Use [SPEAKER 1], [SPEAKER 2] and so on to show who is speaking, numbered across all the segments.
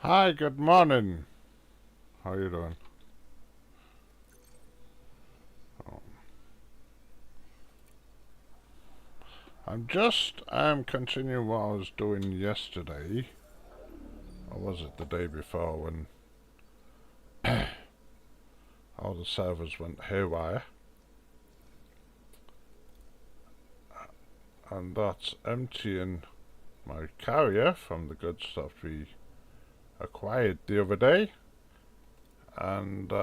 [SPEAKER 1] Hi, good morning. How you doing? Oh. I'm continuing what I was doing yesterday. Or was it the day before when all the servers went haywire? And that's emptying my carrier from the good stuff we acquired the other day. And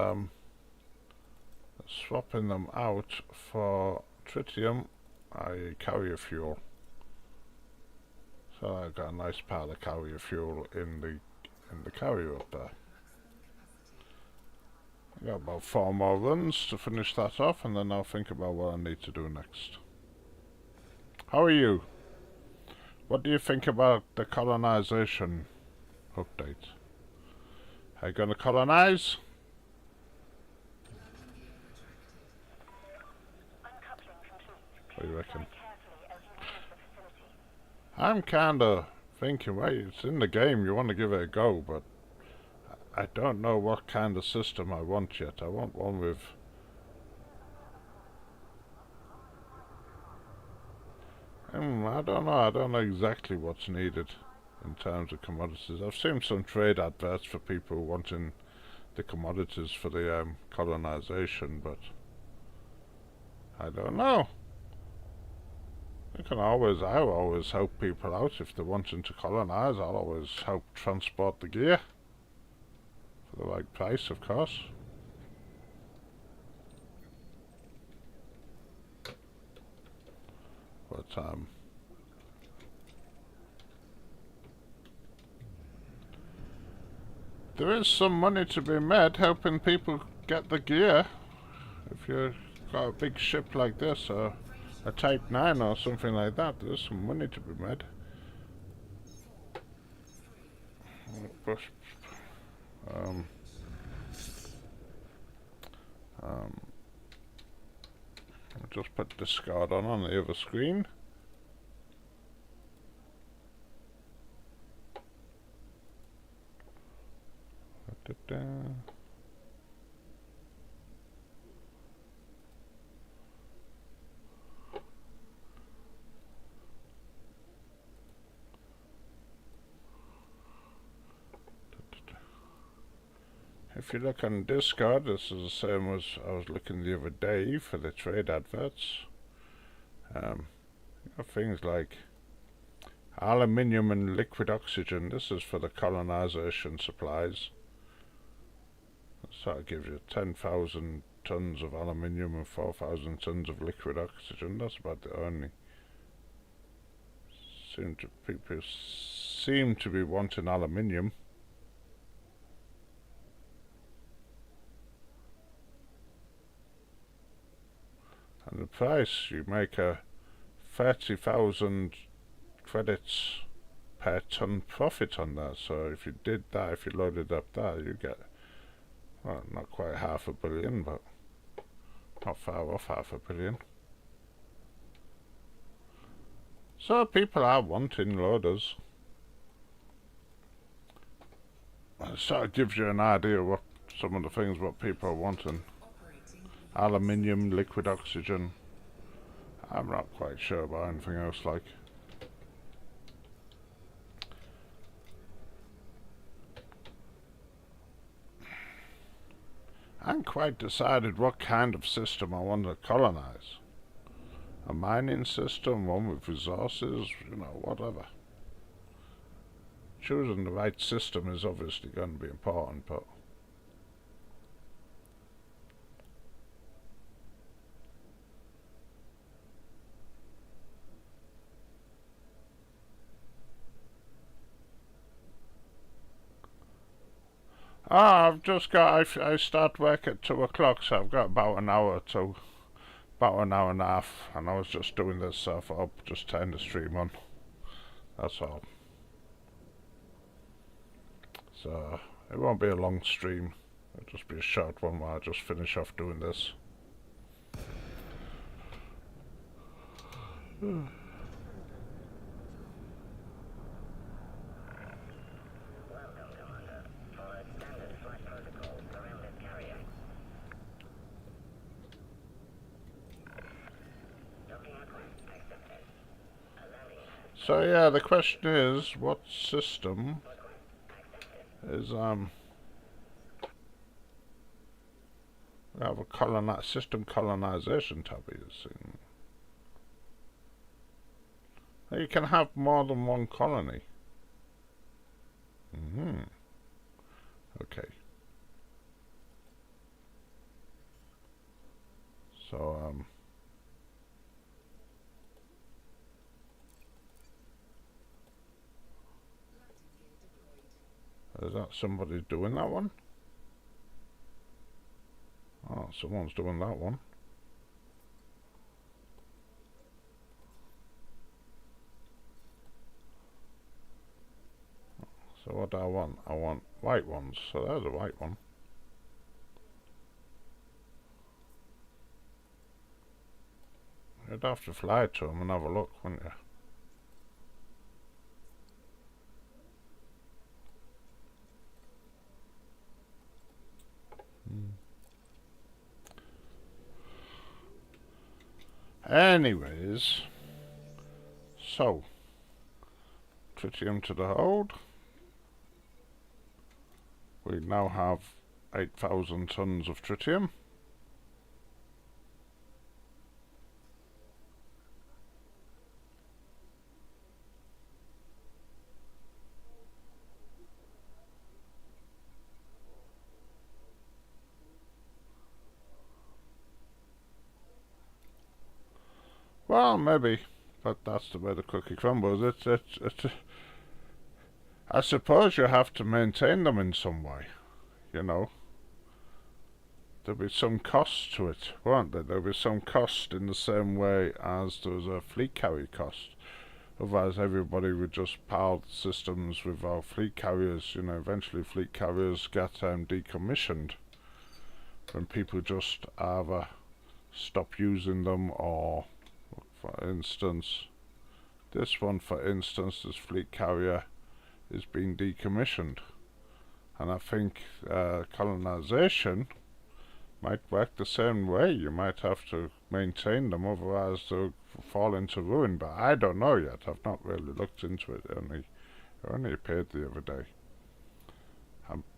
[SPEAKER 1] swapping them out for tritium, carrier fuel. So I got a nice pile of carrier fuel in the carrier up there. I got about 4 more runs to finish that off, and then I'll think about what I need to do next. How are you? What do you think about the colonization update? Are you gonna colonize? What do you reckon? I'm kinda thinking, well, it's in the game, you want to give it a go, but I don't know what kind of system I want yet. I want one with... I don't know. I don't know exactly what's needed in terms of commodities. I've seen some trade adverts for people wanting the commodities for the colonization, but I don't know. I always help people out if they're wanting to colonize. I'll always help transport the gear for the right price, of course. But there is some money to be made helping people get the gear. If you've got a big ship like this, or a Type 9 or something like that, there's some money to be made. Um, I'll just put discard on the other screen. Da-da-da. If you look on Discord, this is the same as I was looking the other day for the trade adverts. You have things like aluminium and liquid oxygen. This is for the colonization supplies. So it gives you 10,000 tons of aluminium and 4,000 tons of liquid oxygen. That's about the only. People seem to be wanting aluminium. And the price, you make a 30,000 credits per ton profit on that. So if you did that, if you loaded up that, you get, well, not quite $500 million, but not far off $500 million. So people are wanting loaders. It sort of gives you an idea what some of the things what people are wanting. Aluminium, liquid oxygen. I'm not quite sure about anything else like. I haven't quite decided what kind of system I want to colonize. A mining system, one with resources, whatever. Choosing the right system is obviously going to be important, but I start work at 2 o'clock, so I've got about an hour to, about an hour and a half, and I was just doing this, so I'll just turn the stream on. That's all. So, it won't be a long stream. It'll just be a short one while I just finish off doing this. So yeah, the question is, what system is we have a system colonization tab using. You can have more than one colony. Okay. So is that somebody doing that one? Oh, someone's doing that one. So what do I want? I want white ones. So there's a white one. You'd have to fly to them and have a look, wouldn't you? Anyways, so tritium to the hold. We now have 8,000 tons of tritium. Well, maybe, but that's the way the cookie crumbles. It's I suppose you have to maintain them in some way, you know. There'll be some cost to it, won't there? There'll be some cost in the same way as there's a fleet carrier cost. Otherwise, everybody would just power the systems with our fleet carriers. You know, eventually fleet carriers get decommissioned when people just either stop using them or, for instance, this one, for instance, this fleet carrier is being decommissioned. And I think colonization might work the same way. You might have to maintain them, otherwise they'll fall into ruin. But I don't know yet. I've not really looked into it. Only appeared the other day.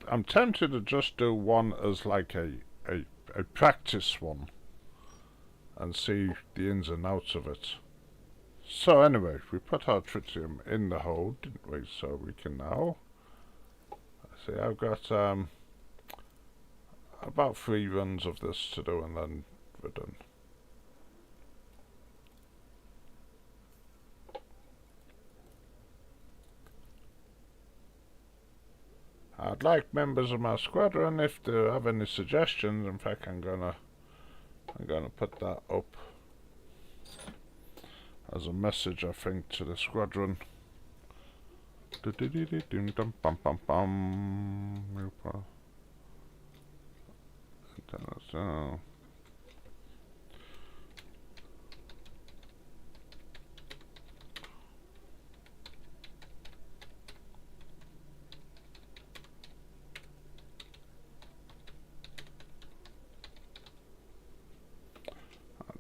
[SPEAKER 1] I'm tempted to just do one as like a practice one and see the ins and outs of it. So anyway, we put our tritium in the hold, didn't we? So we can now see. I've got about 3 runs of this to do, and then we're done. I'd like members of my squadron, if they have any suggestions. In fact, I'm gonna put that up as a message, I think, to the squadron. I'll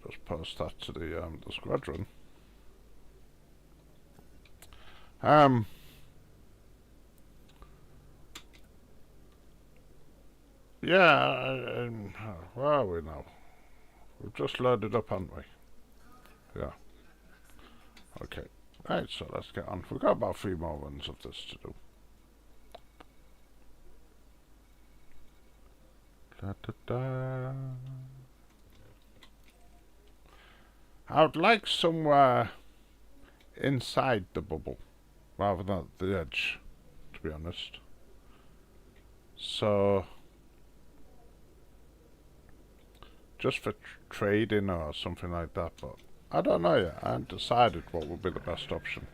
[SPEAKER 1] just post that to the squadron. Yeah, where are we now? We've just loaded up, haven't we? Yeah. Okay. Right, so let's get on. We've got about 3 more runs of this to do. Da, da, da. I would like somewhere inside the bubble, rather than at the edge, to be honest. So, just for trading or something like that, but I don't know yet. I haven't decided what would be the best option.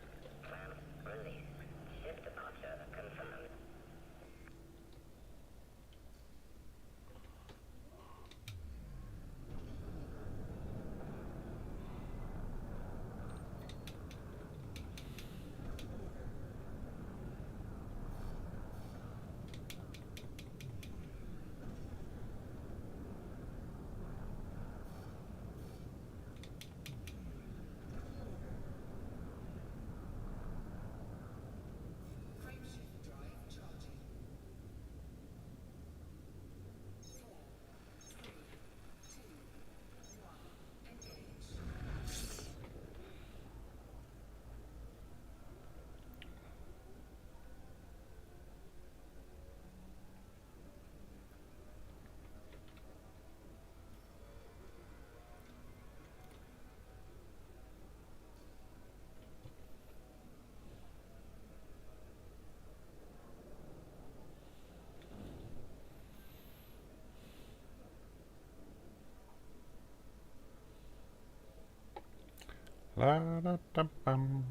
[SPEAKER 1] La da da bum.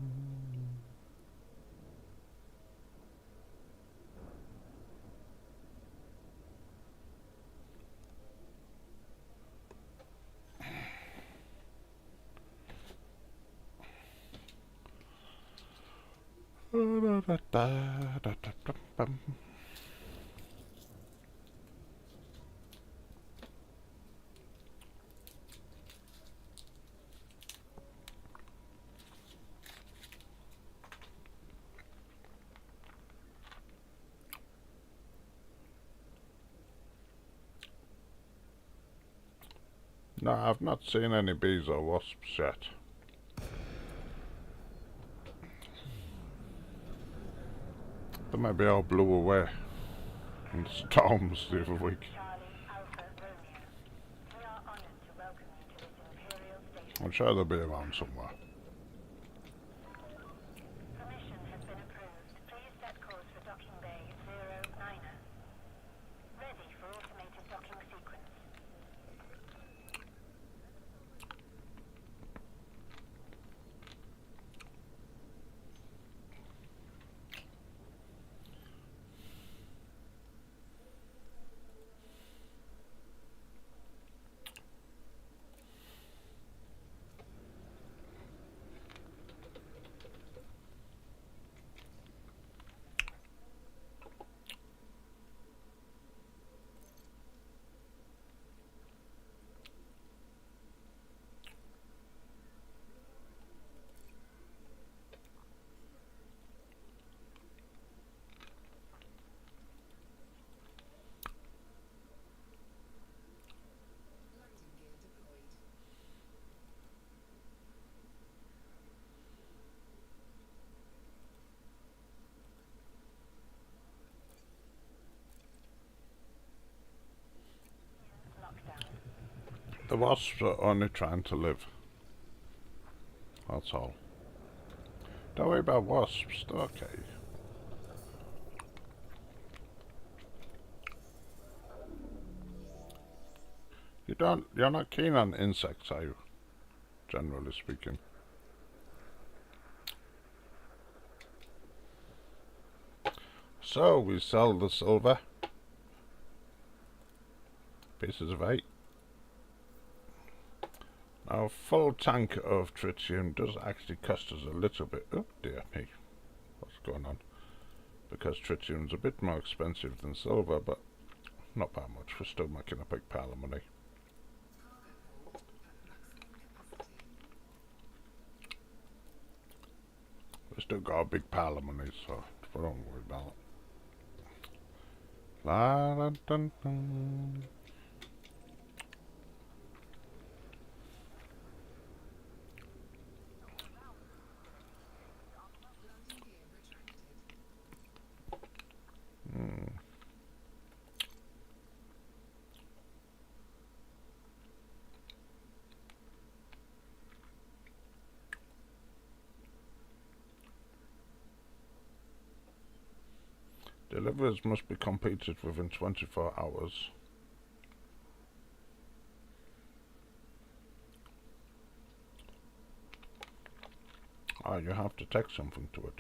[SPEAKER 1] Da da da da da da bum. No, I've not seen any bees or wasps yet. They maybe all blew away in the storms the other week. I'm sure they'll be around somewhere.
[SPEAKER 2] Permission has been approved. Please set course for docking bay 09. Ready for automated docking sequence.
[SPEAKER 1] The wasps are only trying to live. That's all. Don't worry about wasps, they're okay. You're not keen on insects, are you? Generally speaking. So, we sell the silver. Pieces of 8. Now, a full tank of tritium does actually cost us a little bit. Oh dear me. What's going on? Because tritium's a bit more expensive than silver, but not that much. We're still making a big pile of money. We still got a big pile of money, so we don't worry about it. La da dun dun. Deliveries must be completed within 24 hours. Ah, you have to text something to it.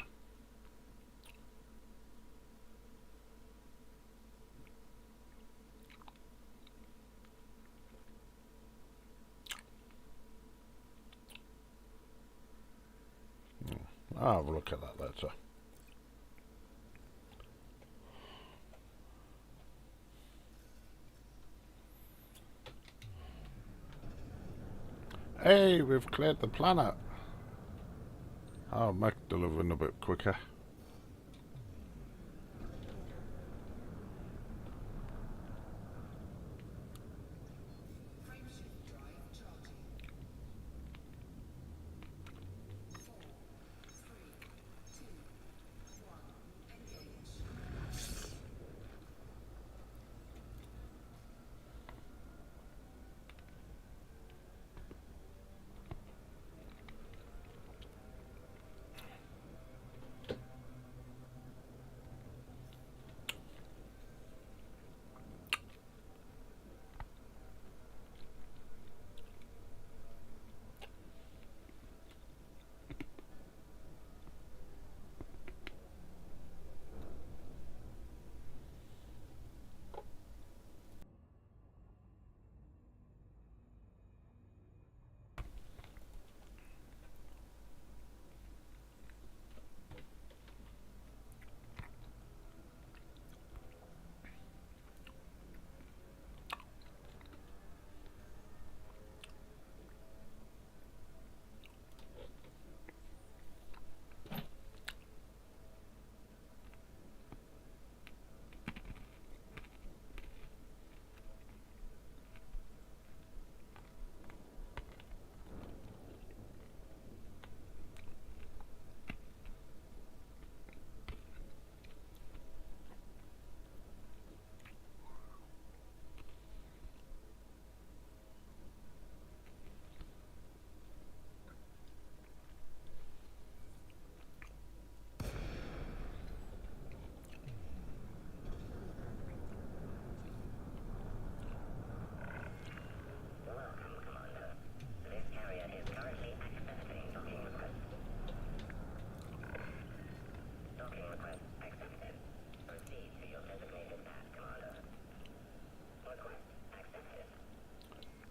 [SPEAKER 1] I'll have a look at that later. Hey, we've cleared the planet. I'll make delivering a bit quicker.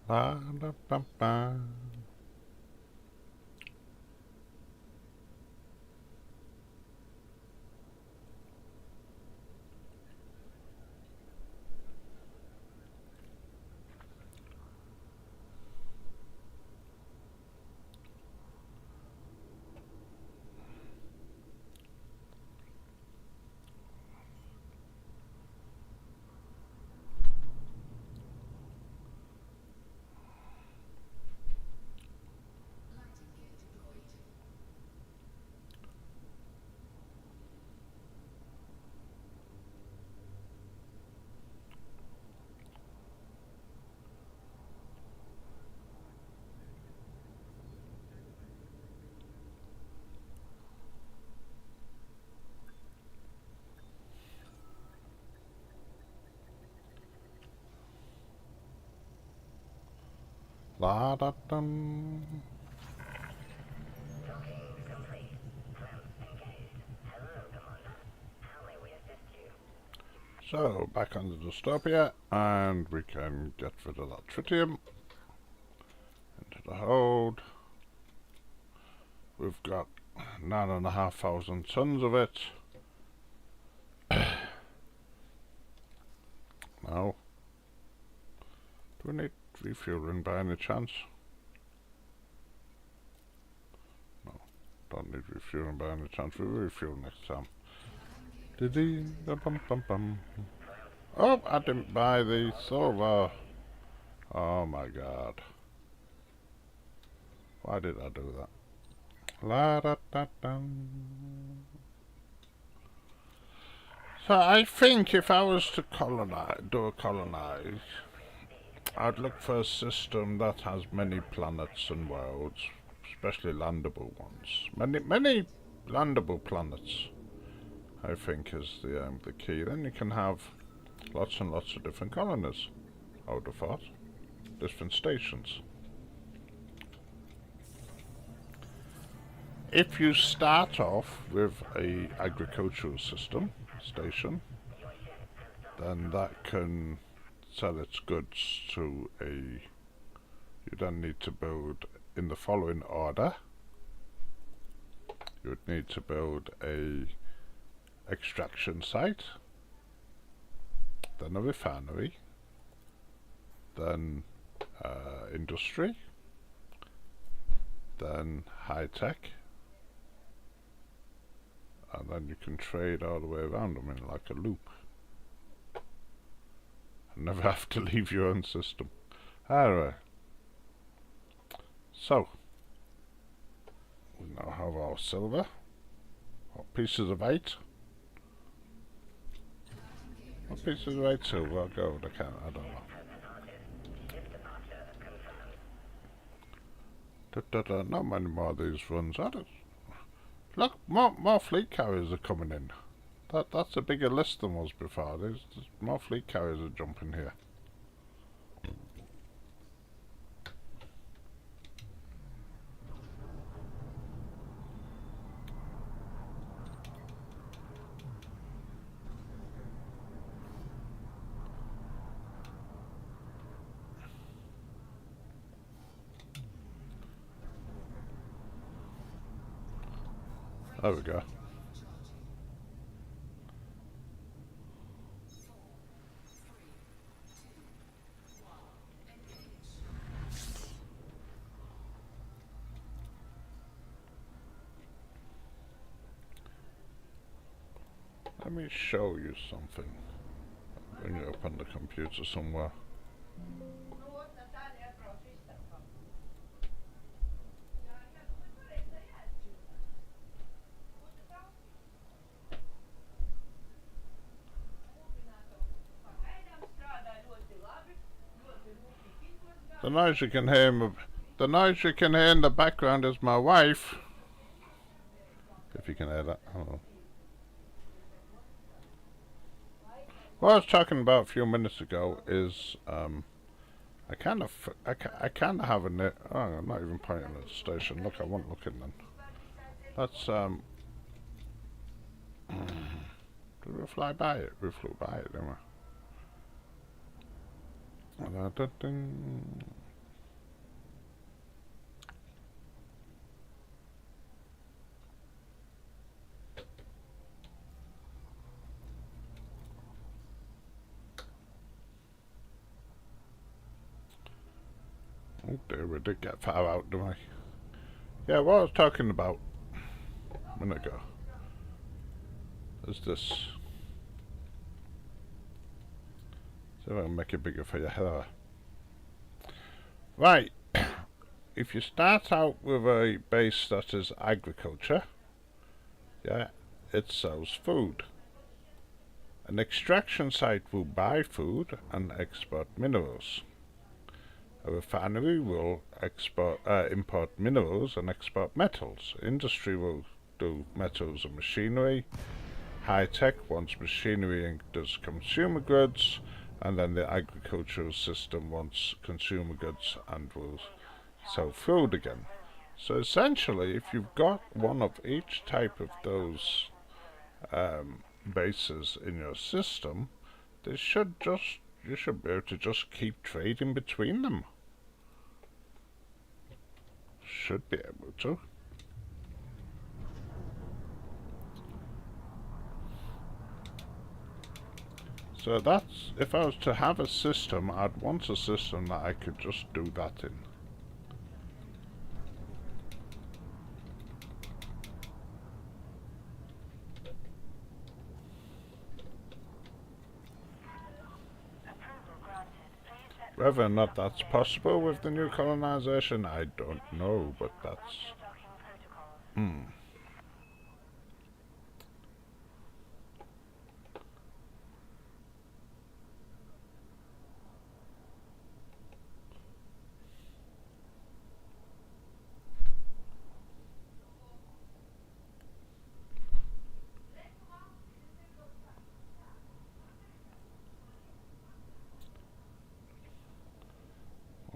[SPEAKER 1] La da ba ba. La da dum. So, back on the dystopia, and we can get rid of that tritium into the hold. We've got 9,500 tons of it. Now, do we need refueling by any chance? No, don't need refueling by any chance. We'll refuel next time. Bum. Oh, I didn't buy the silver. Oh my god. Why did I do that? La da da dum. So I think if I was to colonize, I'd look for a system that has many planets and worlds, especially landable ones. Many landable planets, I think, is the key. Then you can have lots and lots of different colonies, I would have thought. Different stations. If you start off with a agricultural station, then that can sell its goods to a... You then need to build in the following order. You would need to build a extraction site, then a refinery, then industry, then high tech, and then you can trade all the way around them in like a loop and never have to leave your own system. Anyway, so we now have our silver, our pieces of 8. What pieces of 8 silver? I'll go with the I don't know. Not many more of these runs. Look, more fleet carriers are coming in. That's a bigger list than was before. There's more fleet carriers are jumping here. There we go. Let me show you something. Bring it up on the computer somewhere. The noise you can hear in the background is my wife. If you can hear that. Oh. What I was talking about a few minutes ago is I kind of have a net. Oh, I'm not even pointing at the station. Look, I wasn't looking then. That's did we fly by it? We flew by it, didn't we? Oh dear, we did get far out, didn't we? Yeah, what I was talking about a minute ago is this. See if I can make it bigger for you. Hello. Right. If you start out with a base that is agriculture, yeah, it sells food. An extraction site will buy food and export minerals. A refinery will import minerals and export metals. Industry will do metals and machinery. High tech wants machinery and does consumer goods, and then the agricultural system wants consumer goods and will sell food again. So essentially, if you've got one of each type of those bases in your system, you should be able to just keep trading between them. Should be able to. So that's, if I was to have a system, I'd want a system that I could just do that in. Whether or not that's possible with the new colonization, I don't know, but that's...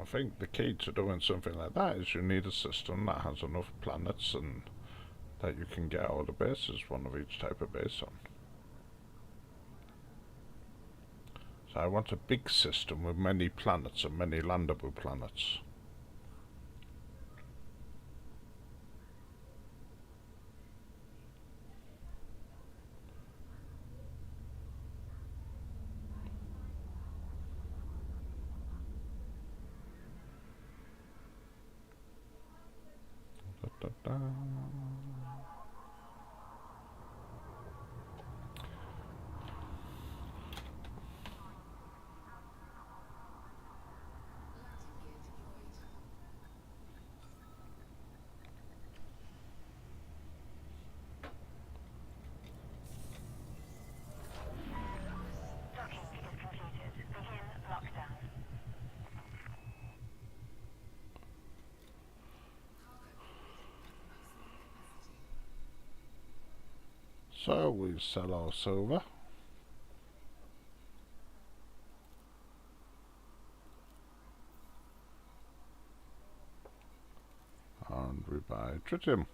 [SPEAKER 1] I think the key to doing something like that is you need a system that has enough planets and that you can get all the bases, one of each type of base on. So I want a big system with many planets and many landable planets. Da, da, da.
[SPEAKER 2] Docking is completed. Begin lockdown.
[SPEAKER 1] So we sell our silver. And we buy tritium.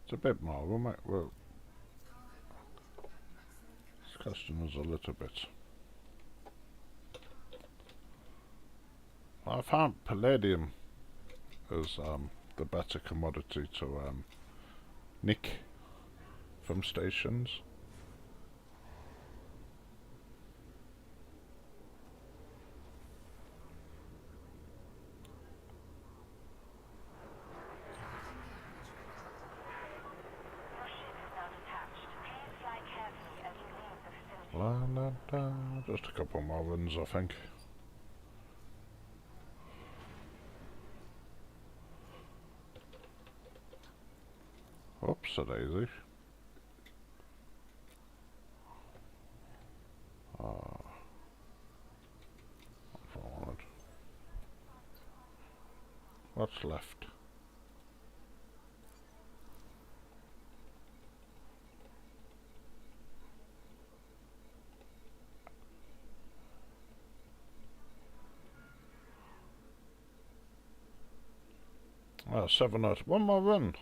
[SPEAKER 1] It's a bit more, well, it's costing us a little bit. I found palladium as the better commodity to nick from stations.
[SPEAKER 2] Your ship is now detached. Please fly carefully as you leave the facility.
[SPEAKER 1] La, la, la. Just a couple more runs, I think. Oops, a daisy. Forward. What's left? Oh, 7 out. One more run.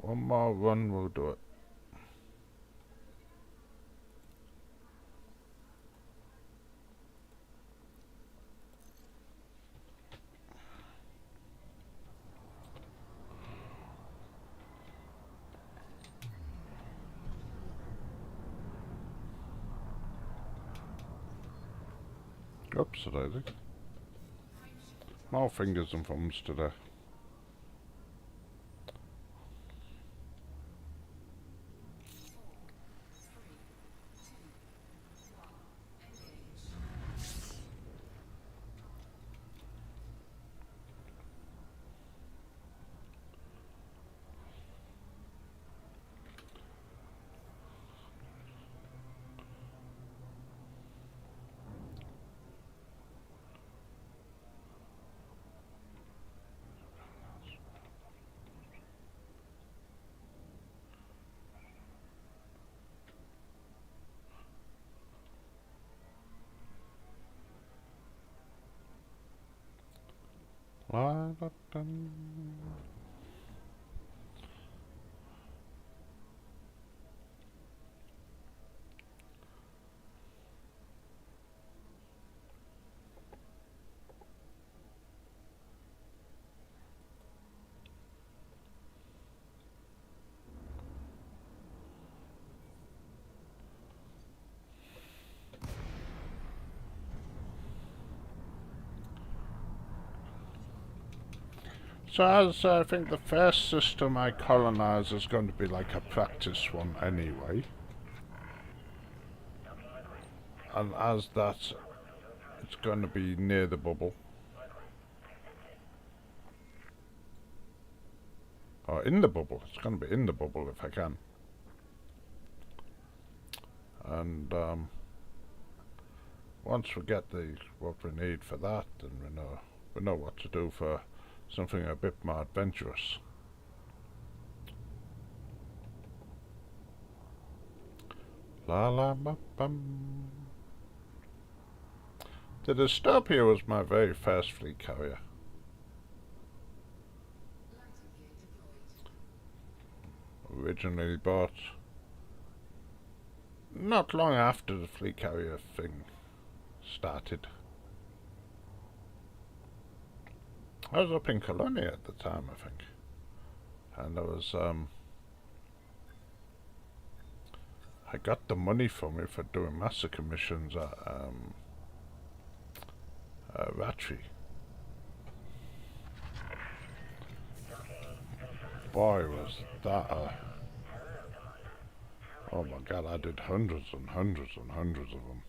[SPEAKER 1] One more run will do it. Oops, I think. More fingers and thumbs today. La da dum. So as I think the first system I colonise is going to be like a practice one anyway. And as that, it's going to be near the bubble. Or in the bubble. It's going to be in the bubble if I can. And once we get what we need for that, then we know what to do for something a bit more adventurous. La la ba bum. The Dystopia was my very first fleet carrier. Originally bought not long after the fleet carrier thing started. I was up in Colonia at the time, I think, and I was I got the money from it for doing massacre missions at Ratri. Boy, was that oh my god, I did hundreds and hundreds and hundreds of them.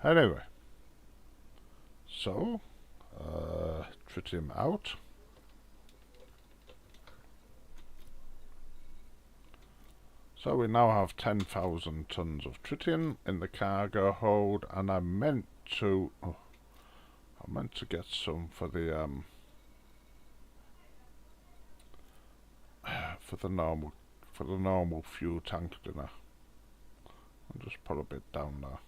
[SPEAKER 1] Anyway, so tritium out. So we now have 10,000 tons of tritium in the cargo hold, and I meant to get some for the for the normal fuel tank dinner. I'll just put a bit down there.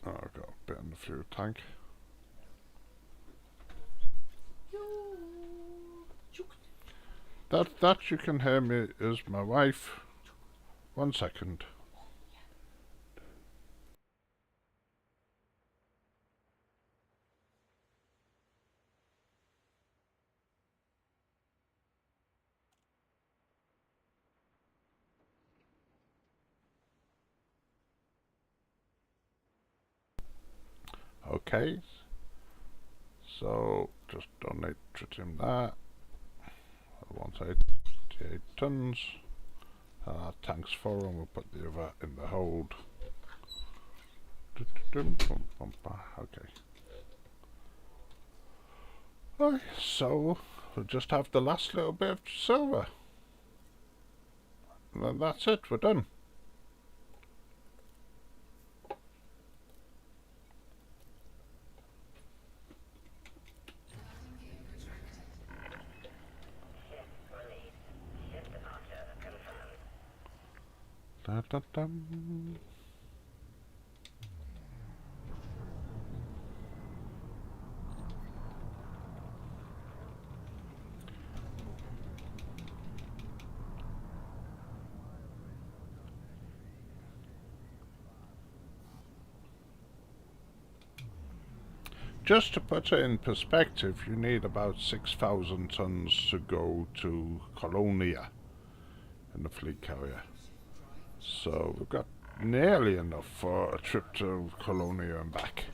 [SPEAKER 1] Oh, I've got a bit in the fuel tank. That you can hear me is my wife. 1 second. Okay, so just donate tritium there. 188 tons. Tanks full, and we'll put the other in the hold. Okay. Right, so we'll just have the last little bit of silver. And then that's it, we're done. Da, da, dum. Just to put it in perspective, you need about 6,000 tons to go to Colonia in the fleet carrier. So we've got nearly enough for a trip to Colonia and back.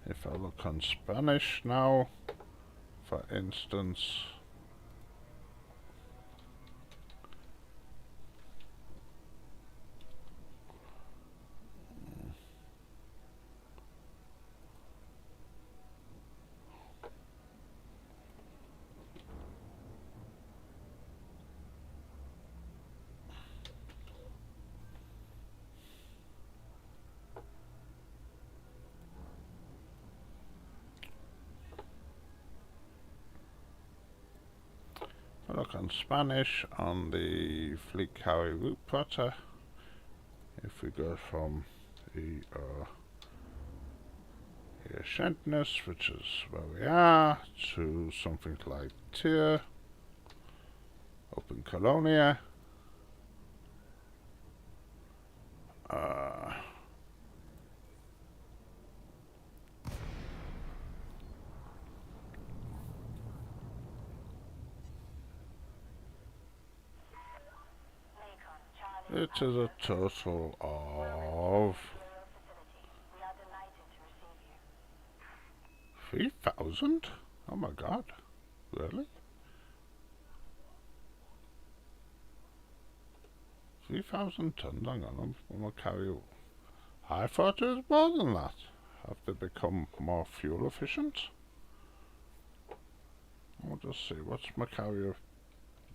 [SPEAKER 1] If I look on Spanish now, for instance, I look on Spanish on the fleet carrier route plotter. If we go from the Ascendness, which is where we are, to something like Tier, open Colonia.
[SPEAKER 2] Macon, Charlie.
[SPEAKER 1] It is a total of
[SPEAKER 2] Facility. We are delighted to receive you.
[SPEAKER 1] 3,000? Oh my god. Really? 3,000 tons? Hang on, I'm gonna carry you. I thought it was more than that. Have they become more fuel efficient? I'll just see, what's my carrier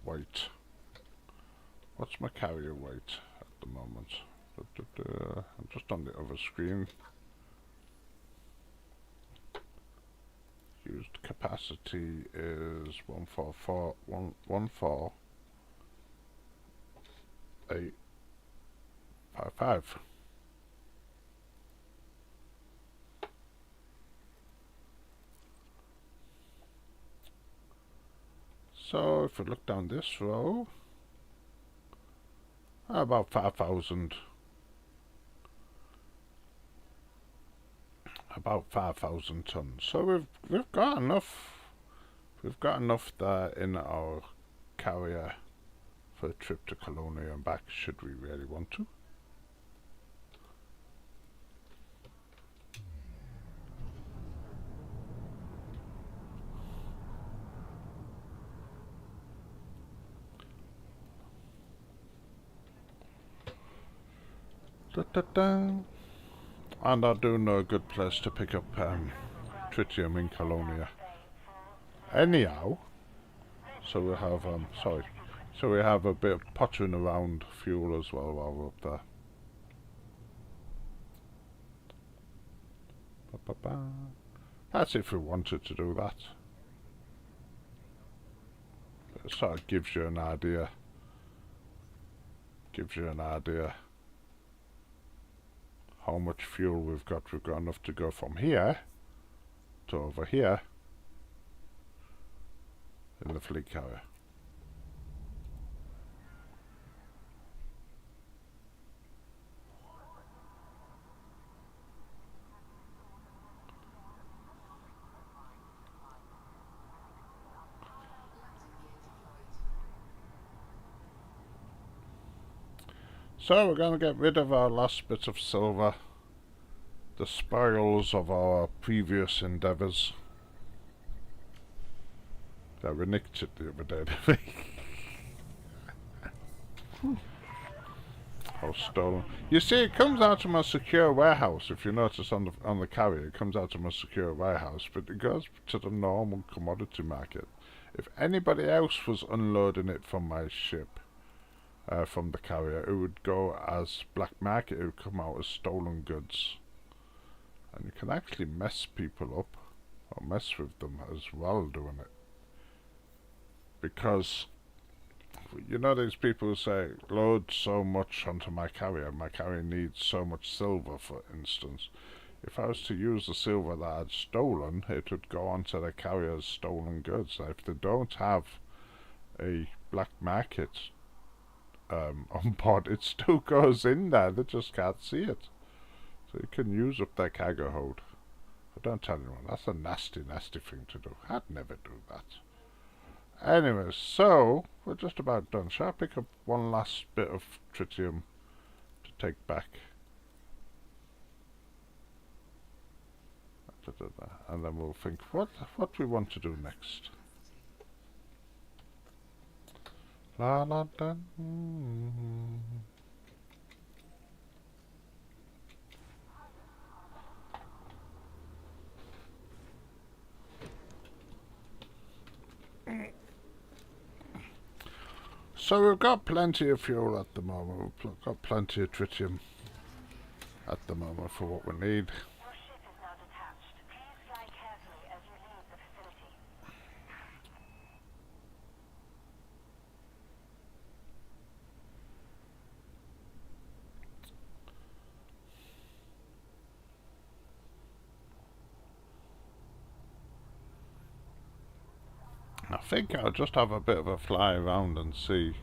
[SPEAKER 1] weight? What's my carrier weight at the moment? I'm just on the other screen. Used capacity is 14855. So if we look down this row, about 5,000. About 5,000 tons. So we've got enough. We've got enough there in our carrier for a trip to Colonia and back, should we really want to. Da, da, da. And I do know a good place to pick up tritium in Colonia. Anyhow, so we have so we have a bit of pottering around fuel as well while we're up there. Ba, ba, ba. That's if we wanted to do that. It sort of gives you an idea. How much fuel we've got. We've got enough to go from here to over here in the fleet carrier. So we're going to get rid of our last bit of silver, the spoils of our previous endeavours. Yeah, we nicked it the other day, didn't we? Or stolen. You see, it comes out of my secure warehouse. If you notice on the carrier, it comes out of my secure warehouse, but it goes to the normal commodity market. If anybody else was unloading it from my ship, from the carrier, it would go as black market. It would come out as stolen goods, and you can actually mess people up or mess with them as well doing it, because you know these people who say load so much onto my carrier needs so much silver, for instance. If I was to use the silver that I'd stolen, it would go onto the carrier's stolen goods. Now, if they don't have a black market on board, it still goes in there. They just can't see it. So you can use up their cargo hold. don't tell anyone. That's a nasty, nasty thing to do. I'd never do that. Anyway, so we're just about done. Shall I pick up one last bit of tritium to take back? And then we'll think what we want to do next. La la da. So we've got plenty of fuel at the moment. We've got plenty of tritium at the moment for what we need.
[SPEAKER 2] Your ship is now detached. Please fly carefully as you leave the facility.
[SPEAKER 1] I think I'll just have a bit of a fly around and see.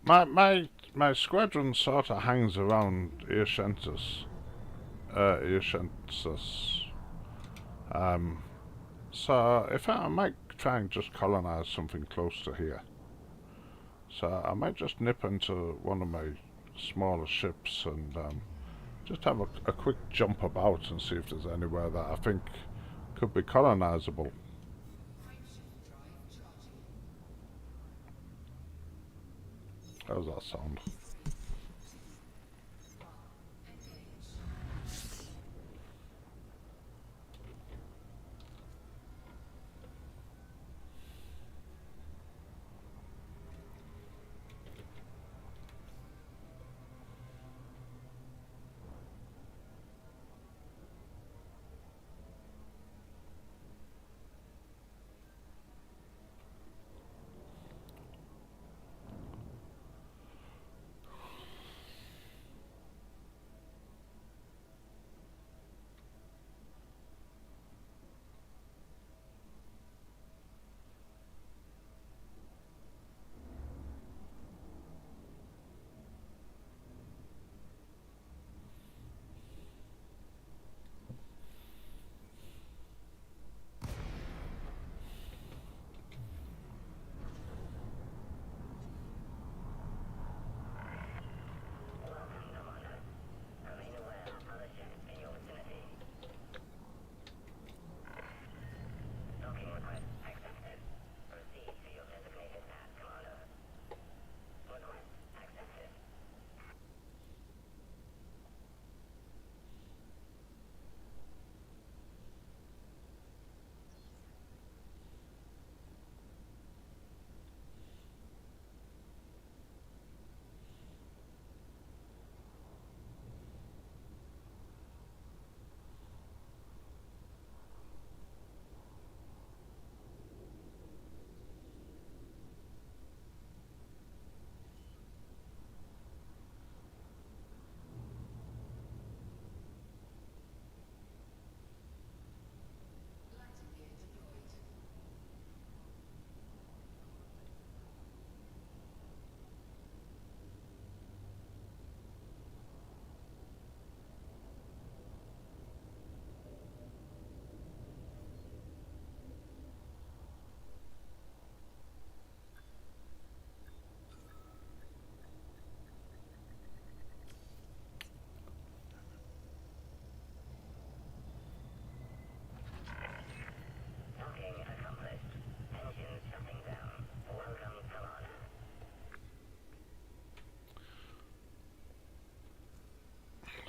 [SPEAKER 1] My squadron sort of hangs around A.o.C.C. So if I might try and just colonize something close to here. So I might just nip into one of my smaller ships and just have a quick jump about and see if there's anywhere that I think could be colonizable. How's that sound?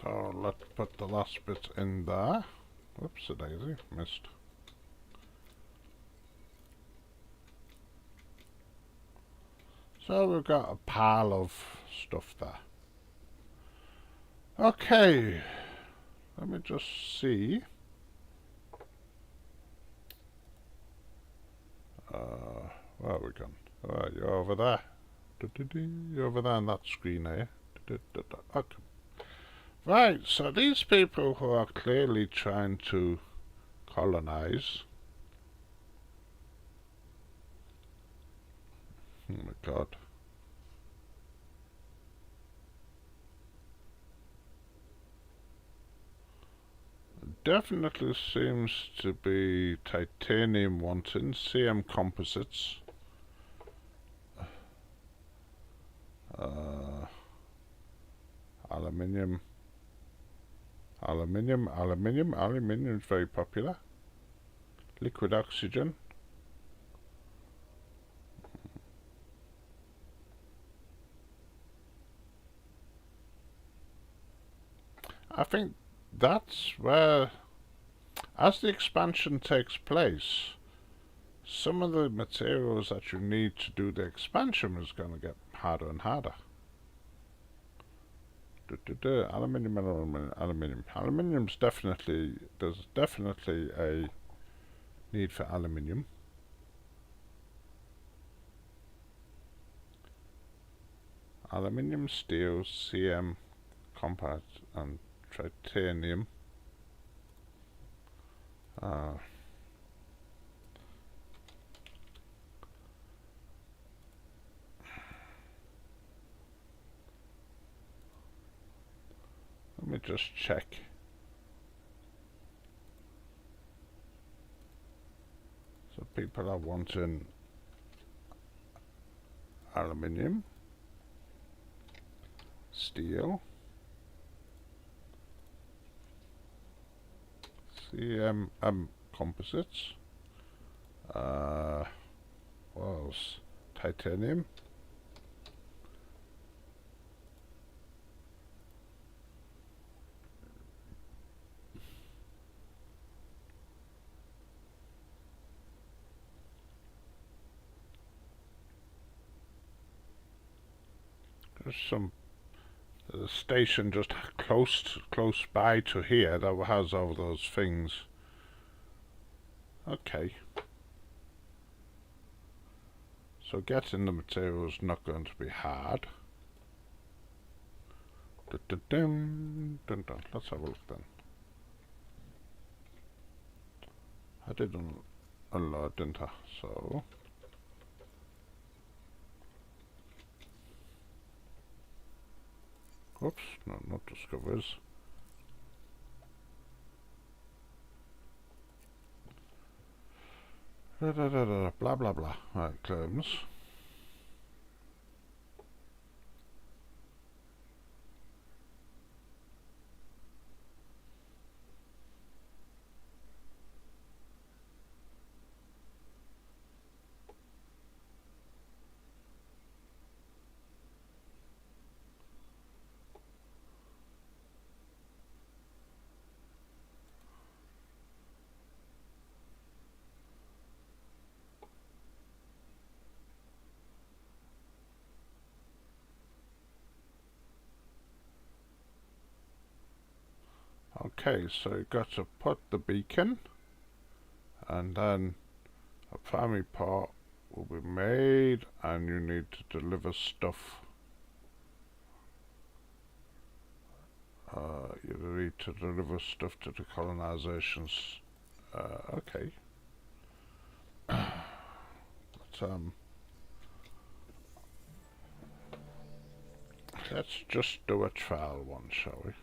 [SPEAKER 1] So let's put the last bit in there. Whoops, a daisy, missed. So we've got a pile of stuff there. Okay, let me just see. Where are we gone? Oh, you're over there. You're over there on that screen here. Okay. Right, so these people who are clearly trying to colonize. Oh my god. definitely seems to be titanium wanting, CM composites, aluminium, aluminium is very popular, liquid oxygen, I think that's where, as the expansion takes place, some of the materials that you need to do the expansion is going to get harder and harder. Aluminium, aluminium. Aluminium's definitely, there's definitely a need for aluminium. Aluminium, steel, CM, compact, and titanium. Let me just check. So people are wanting aluminium, steel, CM composites, what else? Titanium, there's some station just close by to here that has all those things. Okay. So getting the material is not going to be hard. Let's have a look then. I didn't unload, didn't I? So oops, no, not discoveries. Blah blah blah. Right, claims. Okay, so you got to put the beacon, and then a primary part will be made, and you need to deliver stuff. You need to deliver stuff to the colonizations. Okay. But, let's just do a trial one, shall we?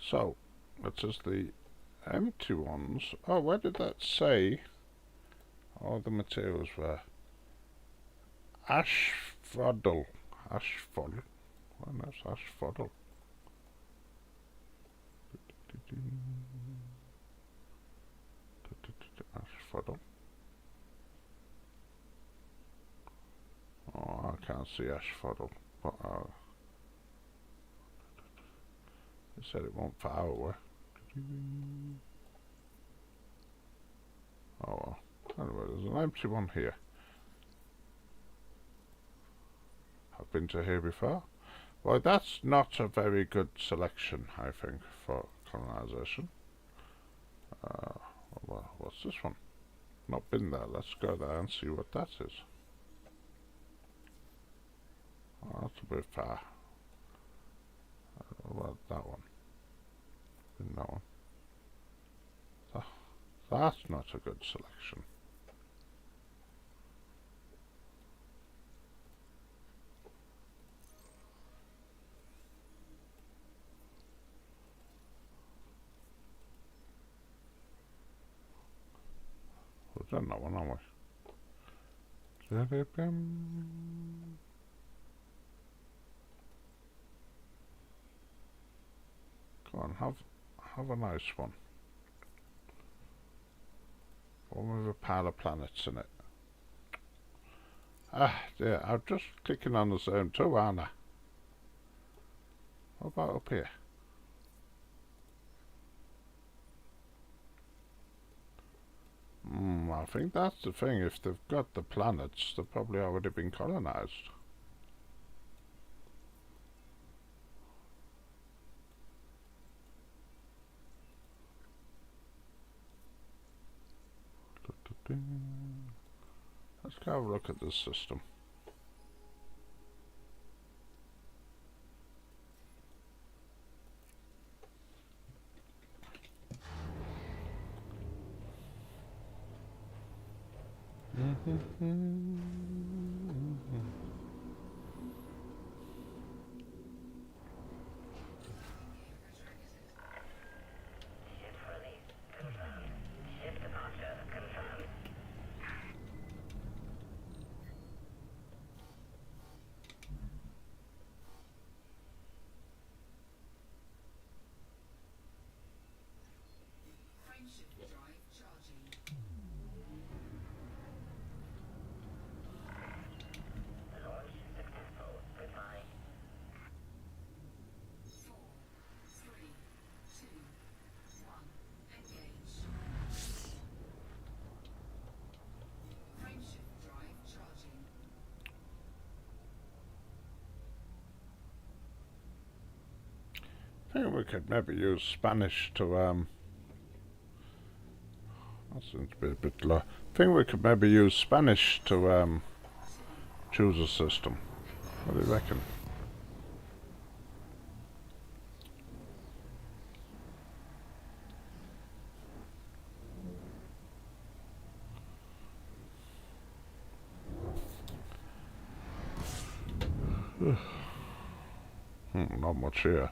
[SPEAKER 1] So, this is the empty ones. Oh, where did that say all the materials were? Asphodel. Asphodel. Oh, that's asphodel. Asphodel. Oh, I can't see asphodel. But, it said it won't fire away. Oh well. Anyway, there's an empty one here. I've been to here before. Well, that's not a very good selection, I think, for colonization. Well, what's this one? Not been there. Let's go there and see what that is. Oh, that's a bit far. about that one? In that one. That's not a good selection. We've done that one, haven't we? Come on, have a nice one. One with a pile of planets in it. Ah, dear, I'm just clicking on the same too, aren't I? What about up here? I think that's the thing. If they've got the planets, they've probably already been colonized. Let's go have a look at this system. I think we could maybe use Spanish to that seems to be a bit low. I think we could maybe use Spanish to choose a system. What do you reckon? Not much here.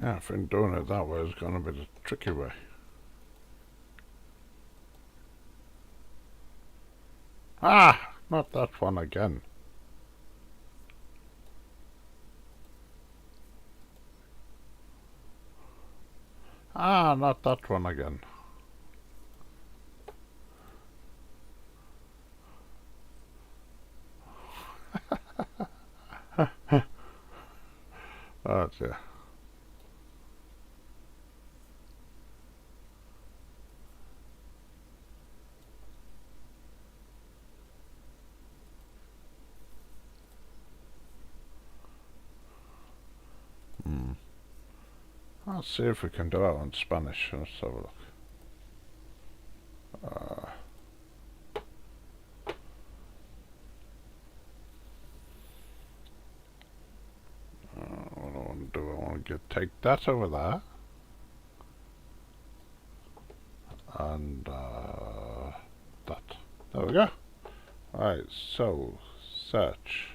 [SPEAKER 1] Yeah, I think doing it that way is going to be the tricky way. Ah! Not that one again. Ah, not that one again. Oh dear. Let's see if we can do it in Spanish. Let's have a look. What do I want to do? I want to take that over there. And that. There we go. Right, so search.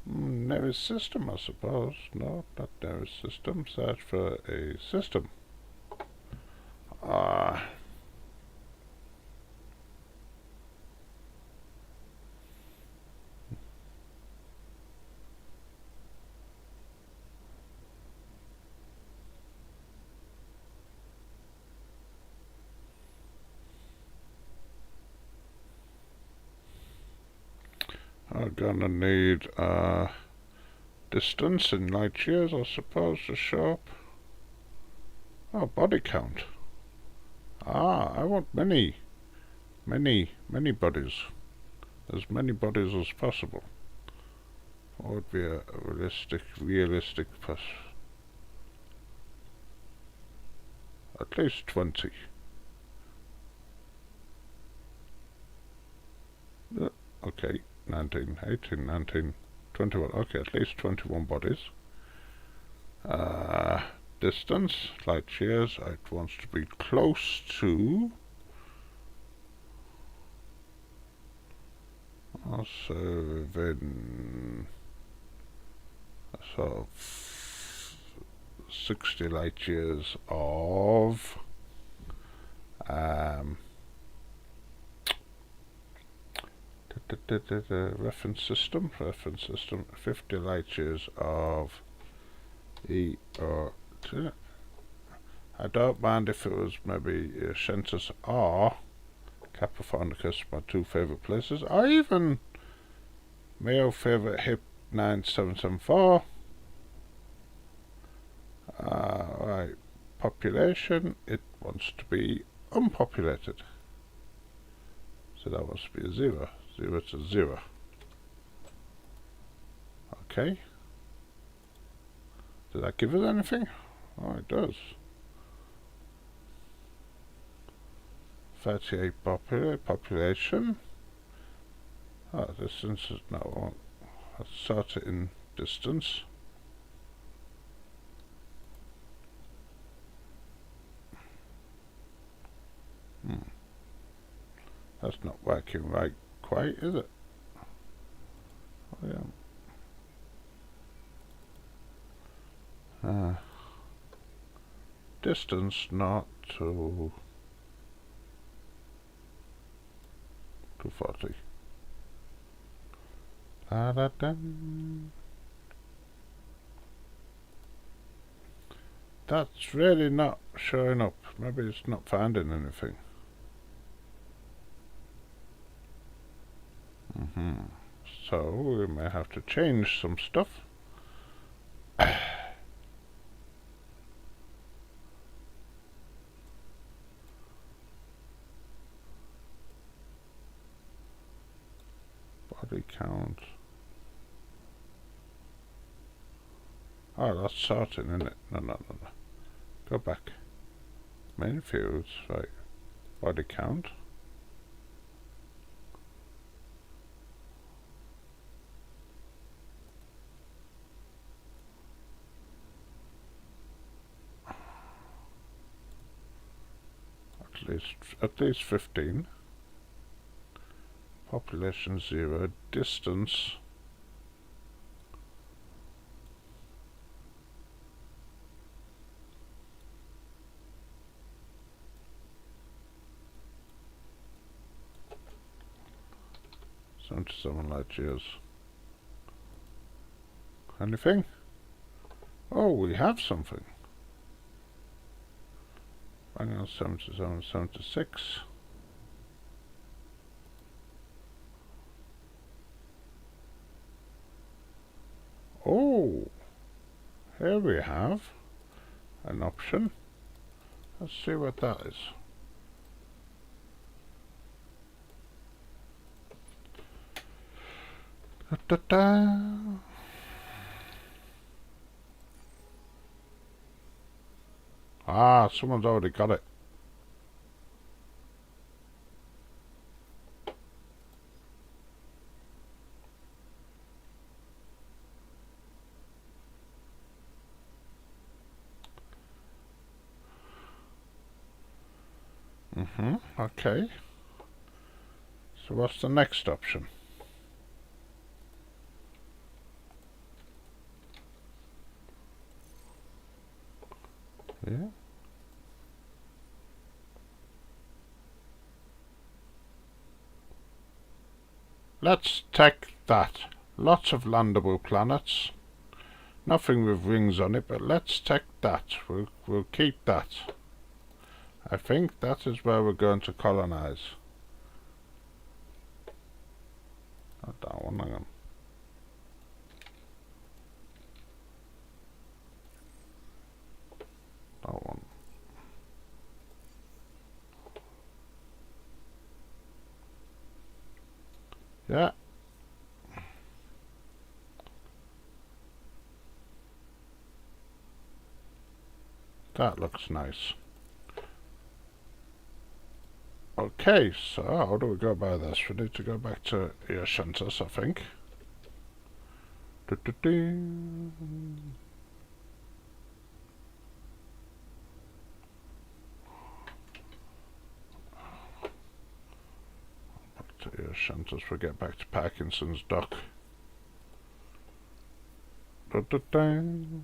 [SPEAKER 1] Nearest system, I suppose. No, not nearest system. Search for a system. I'm gonna need distance in light years, I suppose, to show up. Oh, body count. I want many bodies. As many bodies as possible. What would be a realistic at least 20. Okay, 19, 18, 19, 21. Okay, at least 21 bodies. Distance, light years, it wants to be close to. Also within sort of 60 light years of reference system, 50 light years of E.o.C.C. I don't mind if it was maybe Shentus R, Capricornicus, my two favourite places, or even my old favourite HIP 9774. Right, population, it wants to be unpopulated. So that must be a 0. 0 to 0. Okay. Does that give us anything? Oh, it does. 38 population. Oh, distance is no. Let's sort it in distance. That's not working right quite, is it? Oh, yeah. Distance not to 240. That's really not showing up. Maybe it's not finding anything. So we may have to change some stuff. Body count. Oh, that's sorting, isn't it? No. Go back. Main fields, right. Body count. At least 15. Population 0. Distance. Seven light years. Anything? Oh, we have something. Bang on 77, 76. Oh, here we have an option. Let's see what that is. Ah, someone's already got it. Okay. So what's the next option? Yeah. Let's take that. Lots of landable planets. Nothing with rings on it, but let's take that. We'll keep that. I think that is where we're going to colonize. Not that one, hang on. That one. Yeah. That looks nice. Okay, so how do we go about this? We need to go back to A.o.C.C, I think. Do-do-do. Back to A.o.C. we get back to Parkinson's dock. Do-do-do.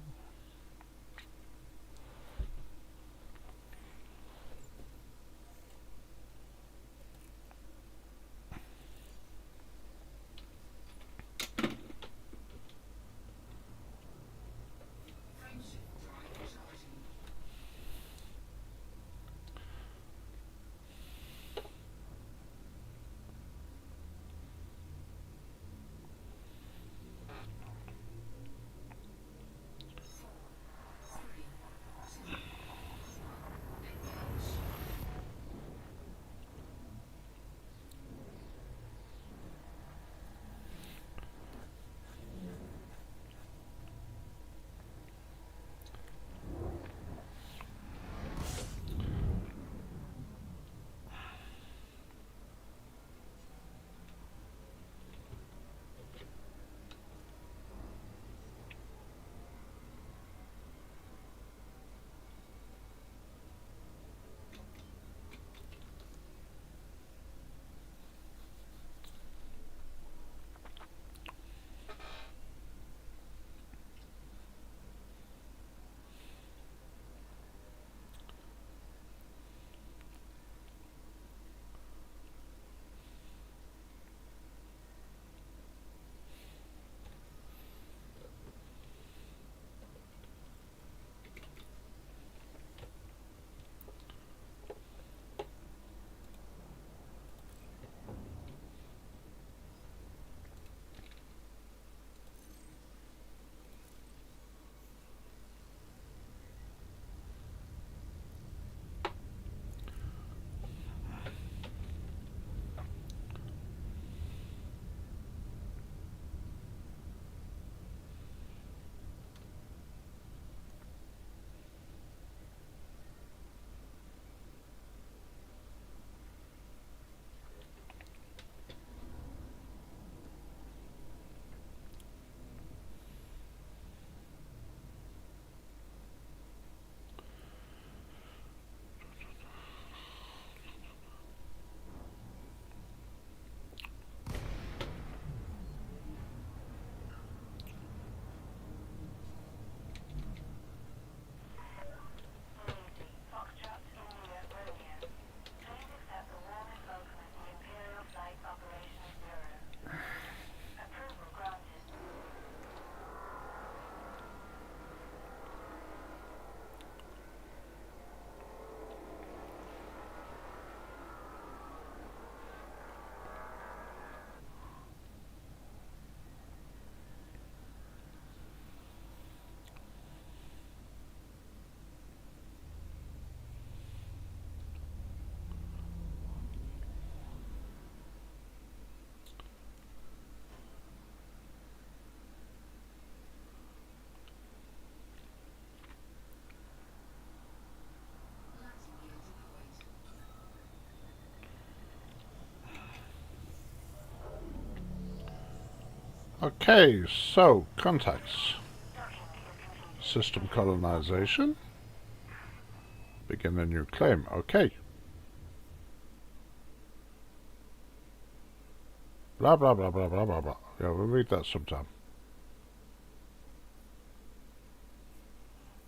[SPEAKER 1] Okay, so contacts. System colonization. Begin a new claim. Okay. Blah blah blah blah blah blah blah. Yeah, we'll read that sometime.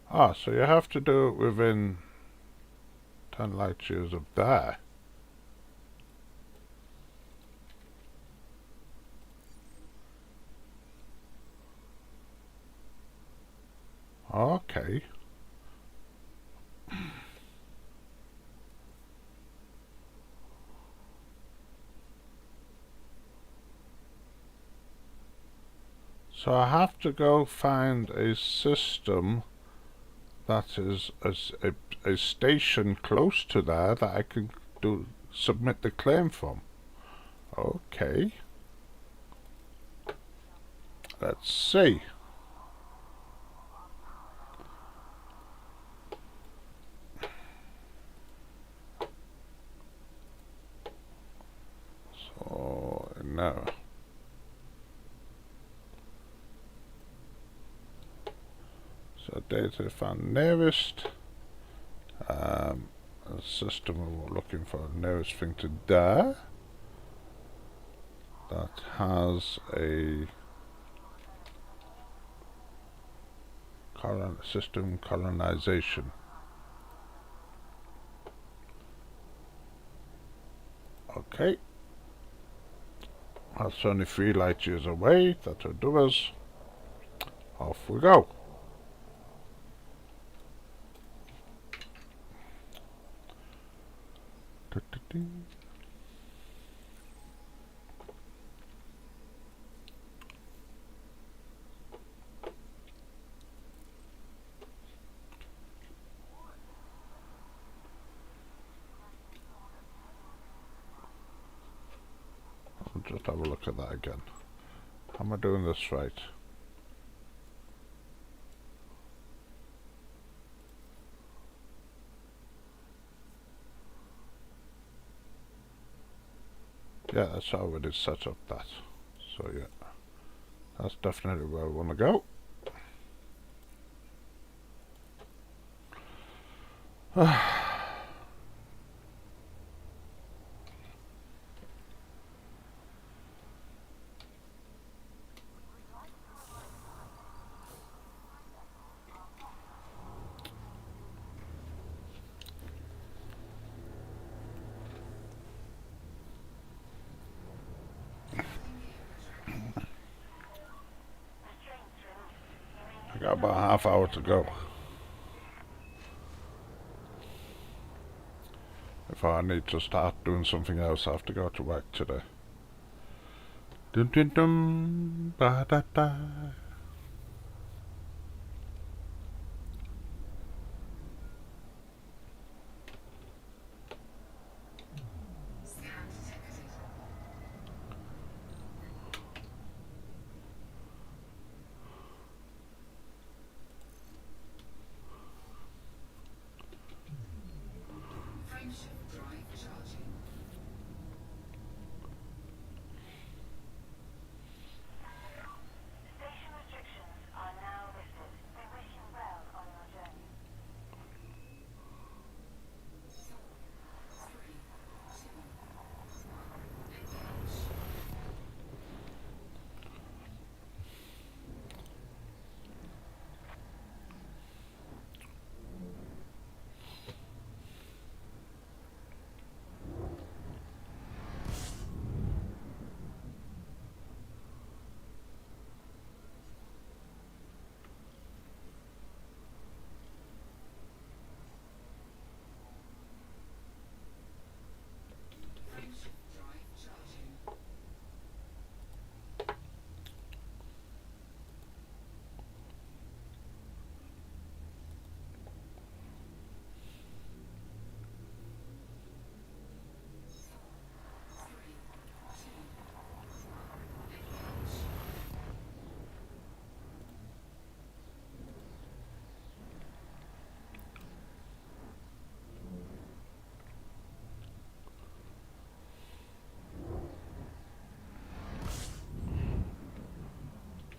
[SPEAKER 1] Ah, so you have to do it within 10 light years of there. Okay. So I have to go find a system that is a station close to there that I can submit the claim from. Okay. Let's see. So no. So data found nearest. A system we're looking for nearest thing to there that has a system colonization. Okay. That's only 3 light years away. That'll do us. Off we go. I'll just have a look at that again. Am I doing this right? Yeah, that's already set up that. So yeah, that's definitely where I want to go. I got about a half hour to go. If I need to start doing something else, I have to go to work today. Dum dum dum, ba da da.
[SPEAKER 2] Station restrictions are now lifted. We wish you well on your journey.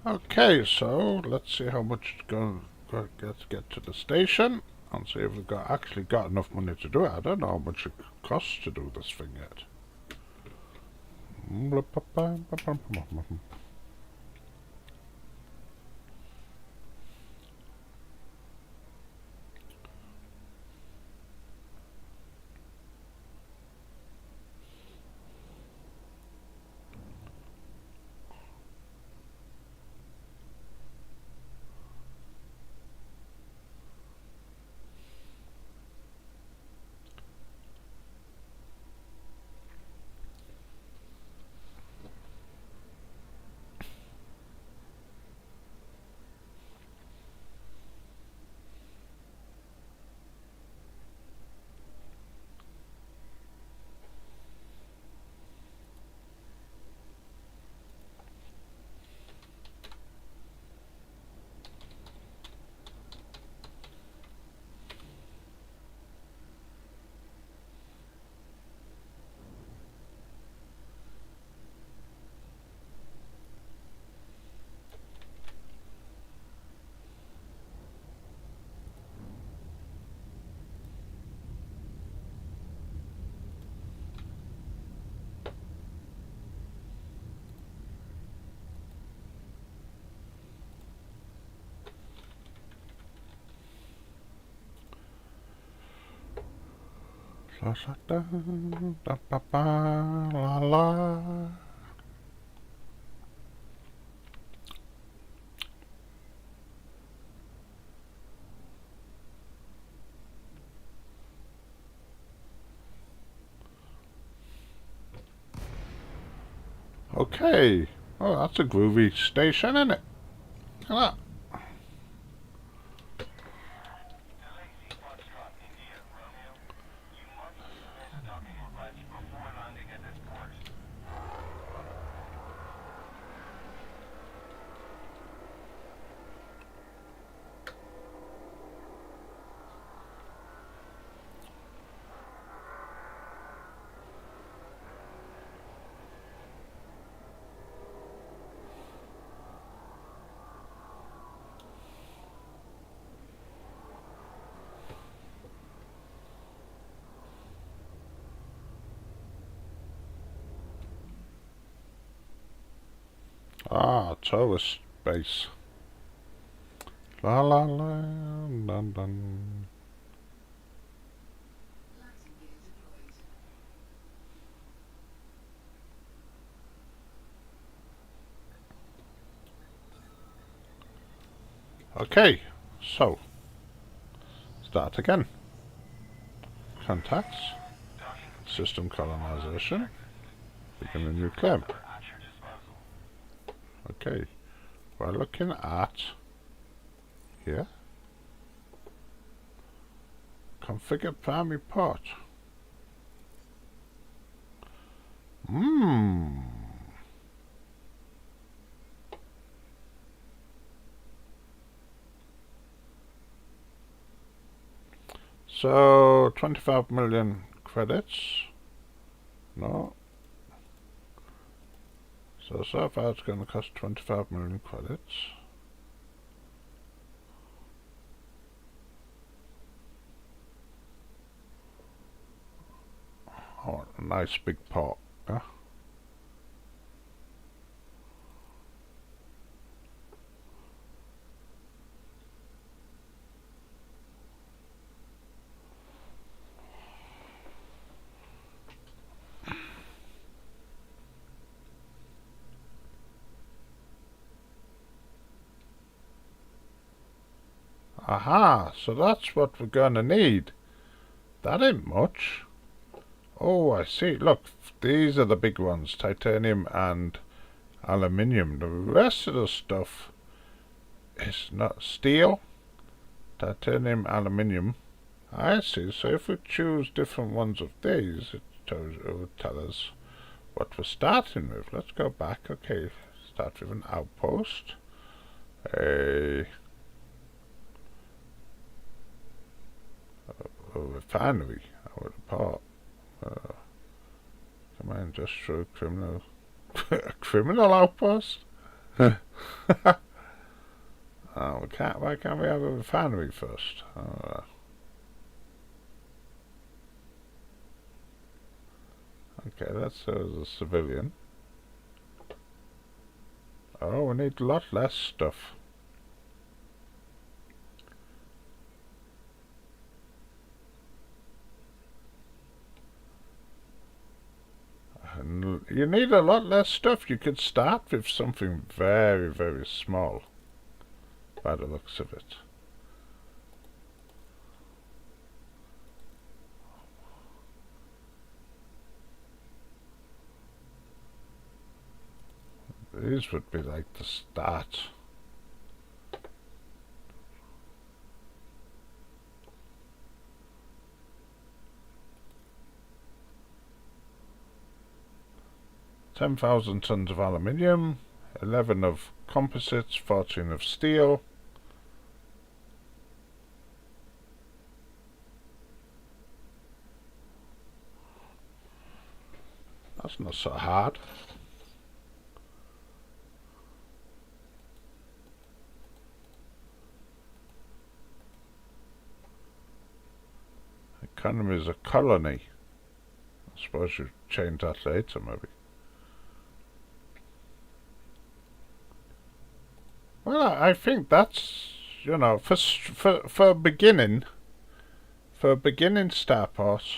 [SPEAKER 1] Okay, so let's see how much it's going to get to the station and see if we've actually got enough money to do it. I don't know how much it costs to do this thing yet. La la da, da ba ba, la la. Okay. Oh, that's a groovy station, isn't it? Look at that. Ah, tourist base. La la la, dun dun. Okay, so start again. Contacts, system colonization, begin a new claim. Okay, we're looking at here. Configure primary port. So 25 million credits. No. So far it's going to cost 25 million credits. Oh, a nice big pot. Huh? Aha, so that's what we're gonna need. That ain't much. Oh, I see. Look, these are the big ones. Titanium and aluminium. The rest of the stuff is not steel, titanium, aluminium. I see. So if we choose different ones of these, it will tell us what we're starting with. Let's go back. Okay, start with an outpost. A refinery. Or a part. Come on, just through criminal. A criminal outpost? Oh, we can't. Why can't we have a refinery first? Okay, that's a civilian. Oh, we need a lot less stuff. And you need a lot less stuff. You could start with something very, very small, by the looks of it. These would be like the start. $10,000 tons of aluminium, 11 of composites, 14 of steel. That's not so hard. Economy is a colony. I suppose you change that later, maybe. Well, I think that's, you know, for beginning starports,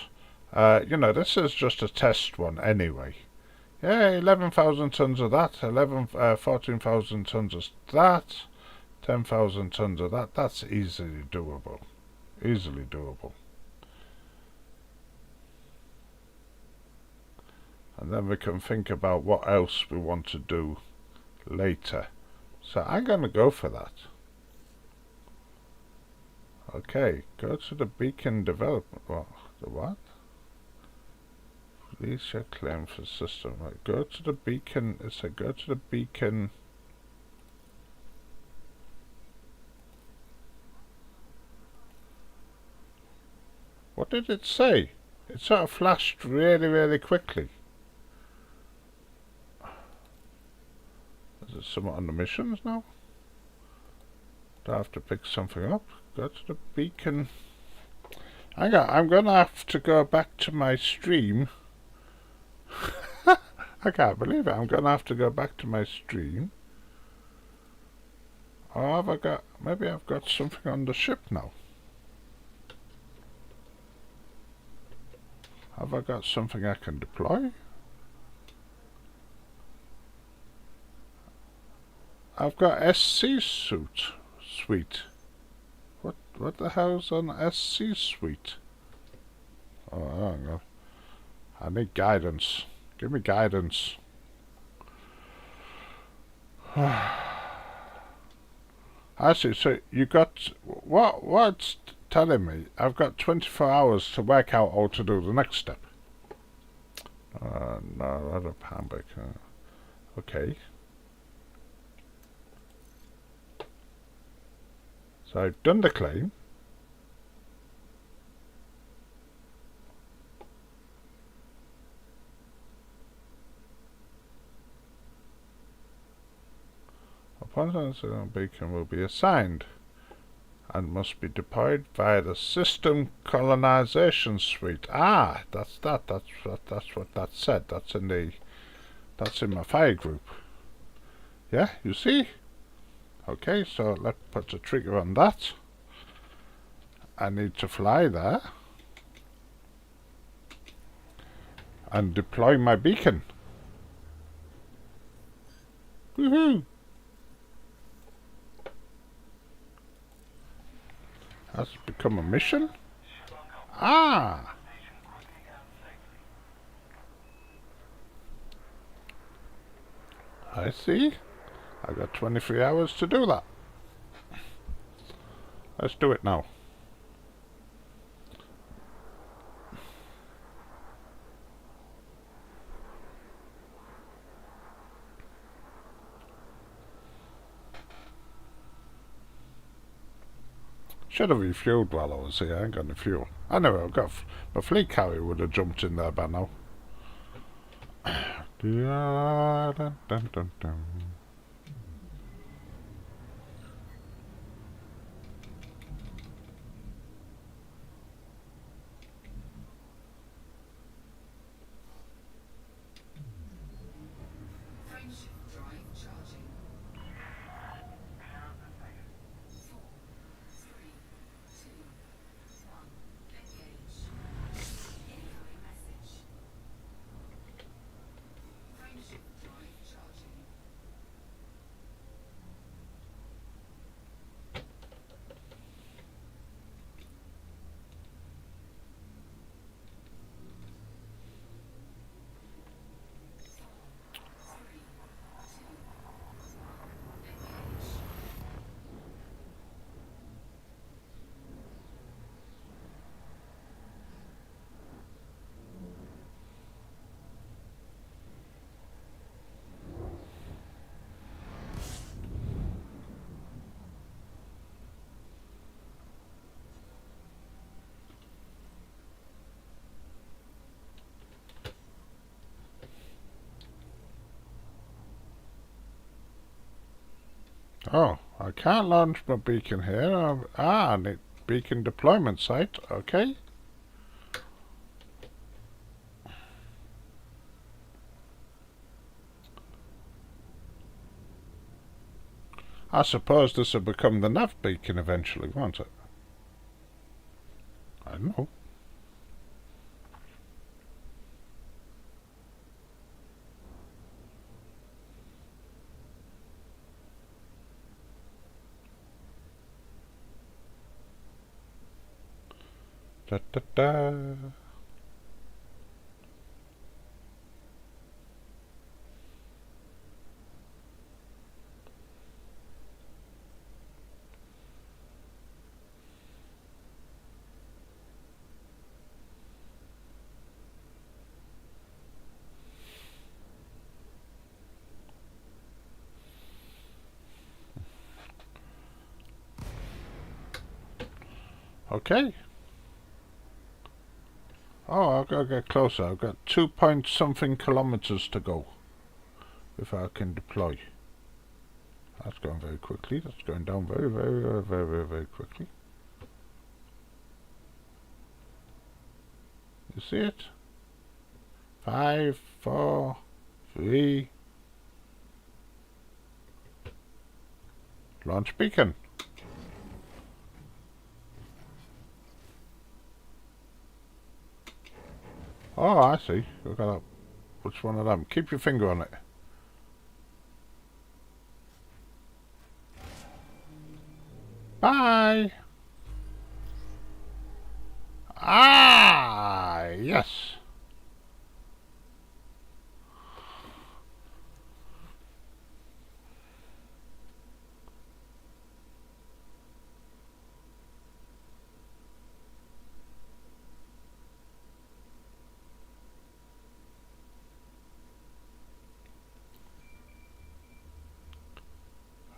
[SPEAKER 1] You know, this is just a test one anyway. Yeah, 11,000 tons of that, 14,000 tons of that, 10,000 tons of that. That's easily doable. Easily doable. And then we can think about what else we want to do later. So I'm going to go for that. Okay, go to the beacon development. Well, the what? Release your claim for system. Right, go to the beacon. It said go to the beacon. What did it say? It sort of flashed really, really quickly. Is it somewhat on the missions now? Do I have to pick something up? Go to the beacon. Hang on, I'm gonna have to go back to my stream. I can't believe it. I'm gonna have to go back to my stream. Or have I got... Maybe I've got something on the ship now. Have I got something I can deploy? I've got SC suite. What the hell's on SC suite? Oh, I don't know. I need guidance. Give me guidance. I see. So you got what's telling me? I've got 24 hours to work out how to do the next step. No, not a handbook. Okay. So I've done the claim. Upon a beacon will be assigned and must be deployed via the system colonization suite. Ah, that's that. That's what that said. That's in my fire group. Yeah, you see. Okay, so let's put a trigger on that. I need to fly there and deploy my beacon. Woohoo! Has it become a mission? Ah! I see. I got 23 hours to do that. Let's do it now. Should have refueled while I was here. I ain't got any fuel. Anyway, I've got my fleet carrier would have jumped in there by now. Dun, dun, dun, dun. Oh, I can't launch my beacon here. I need beacon deployment site. Okay. I suppose this will become the nav beacon eventually, won't it? I don't know. Da da da. Okay. Oh, I've got to get closer. I've got 2 point something kilometers to go before I can deploy. That's going very quickly. That's going down very, very, very, very, very, very quickly. You see it? 5, 4, 3. Launch beacon. Oh, I see. We've got a, which one of them? Keep your finger on it. Bye. Ah, yes.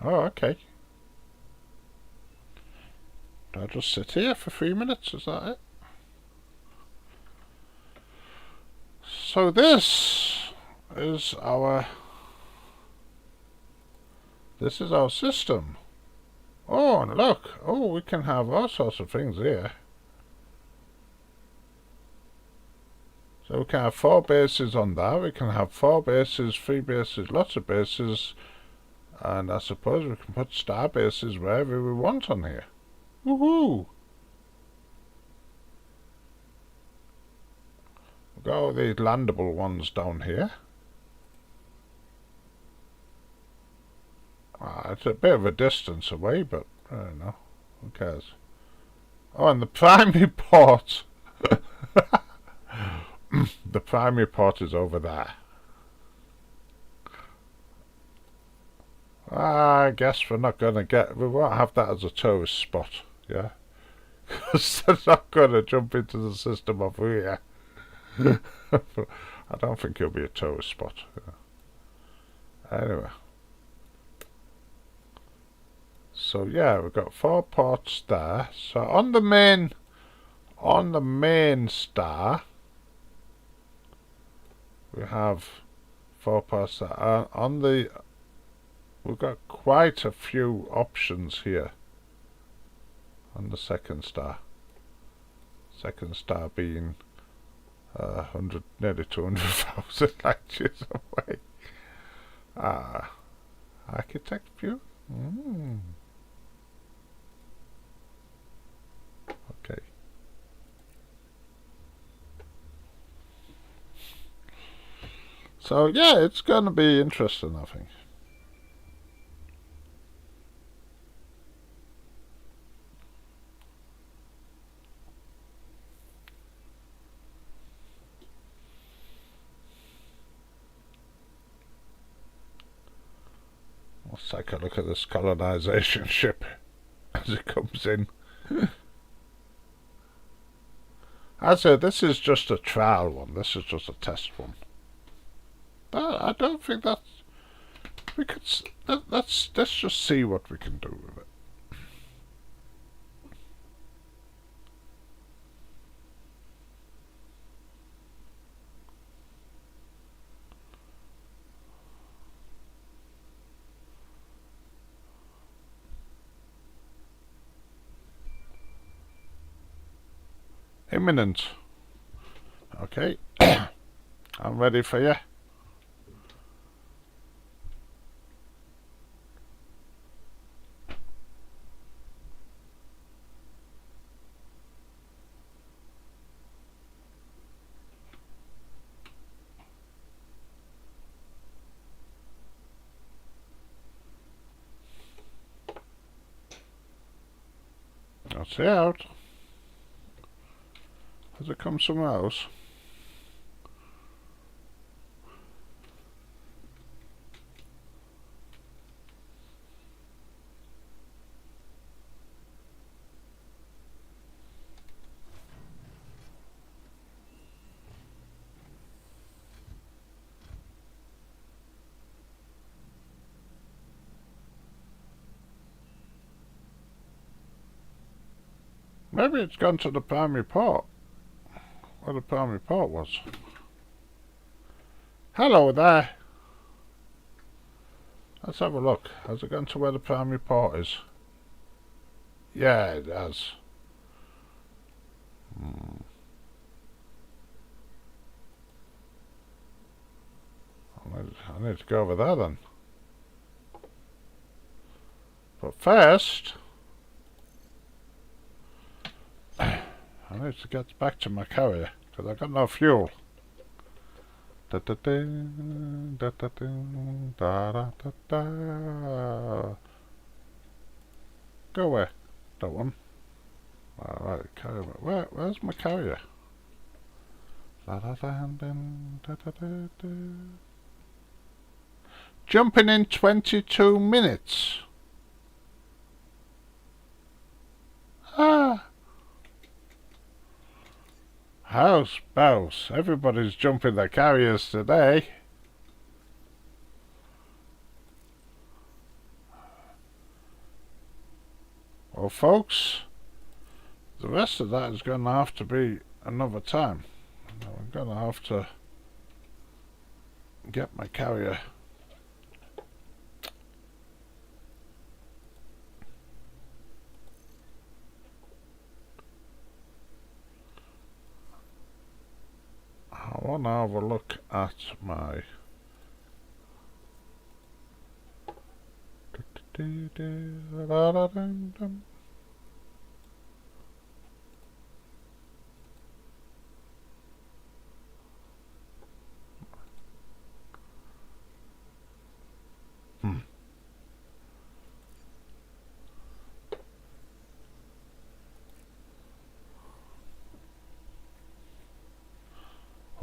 [SPEAKER 1] Oh, okay. Do I just sit here for 3 minutes? Is that it? So this is our system. Oh, and look. Oh, we can have all sorts of things here. So we can have 4 bases on that. We can have 4 bases, 3 bases, lots of bases. And I suppose we can put star bases wherever we want on here. Woohoo! We've got all these landable ones down here. It's a bit of a distance away, but I don't know. Who cares? Oh, and the primary port. The primary port is over there. I guess we're not going to get... We won't have that as a tourist spot, yeah? Because they're not going to jump into the system over here. I don't think it'll be a tourist spot. Yeah. Anyway. So yeah, we've got 4 ports there. So on the main star, we have 4 ports there. We've got quite a few options here on the second star. Second star being 100, nearly 200,000 light years away. Architect view? Okay. So yeah, it's going to be interesting, I think. Let's take a look at this colonization ship as it comes in. I said this is just a trial one. This is just a test one. But I don't think that's... We could... Let's just see what we can do with it. Imminent. Okay. I'm ready for you. Let's see out. Has it come somewhere else? Maybe it's gone to the primary port. Where the primary port was. Hello there. Let's have a look. Has it gone to where the primary port is? Yeah, it has. I need to go over there then. But first, I need to get back to my carrier, because I've got no fuel. Da da da da da da da da da. Go away. That one. Alright, carrier. Where's my carrier? Da da da da da da da. Jumping in 22 minutes. Ah. House bouse. Everybody's jumping their carriers today. Well, folks, the rest of that is going to have to be another time. I'm going to have to get my carrier. I want to have a look at my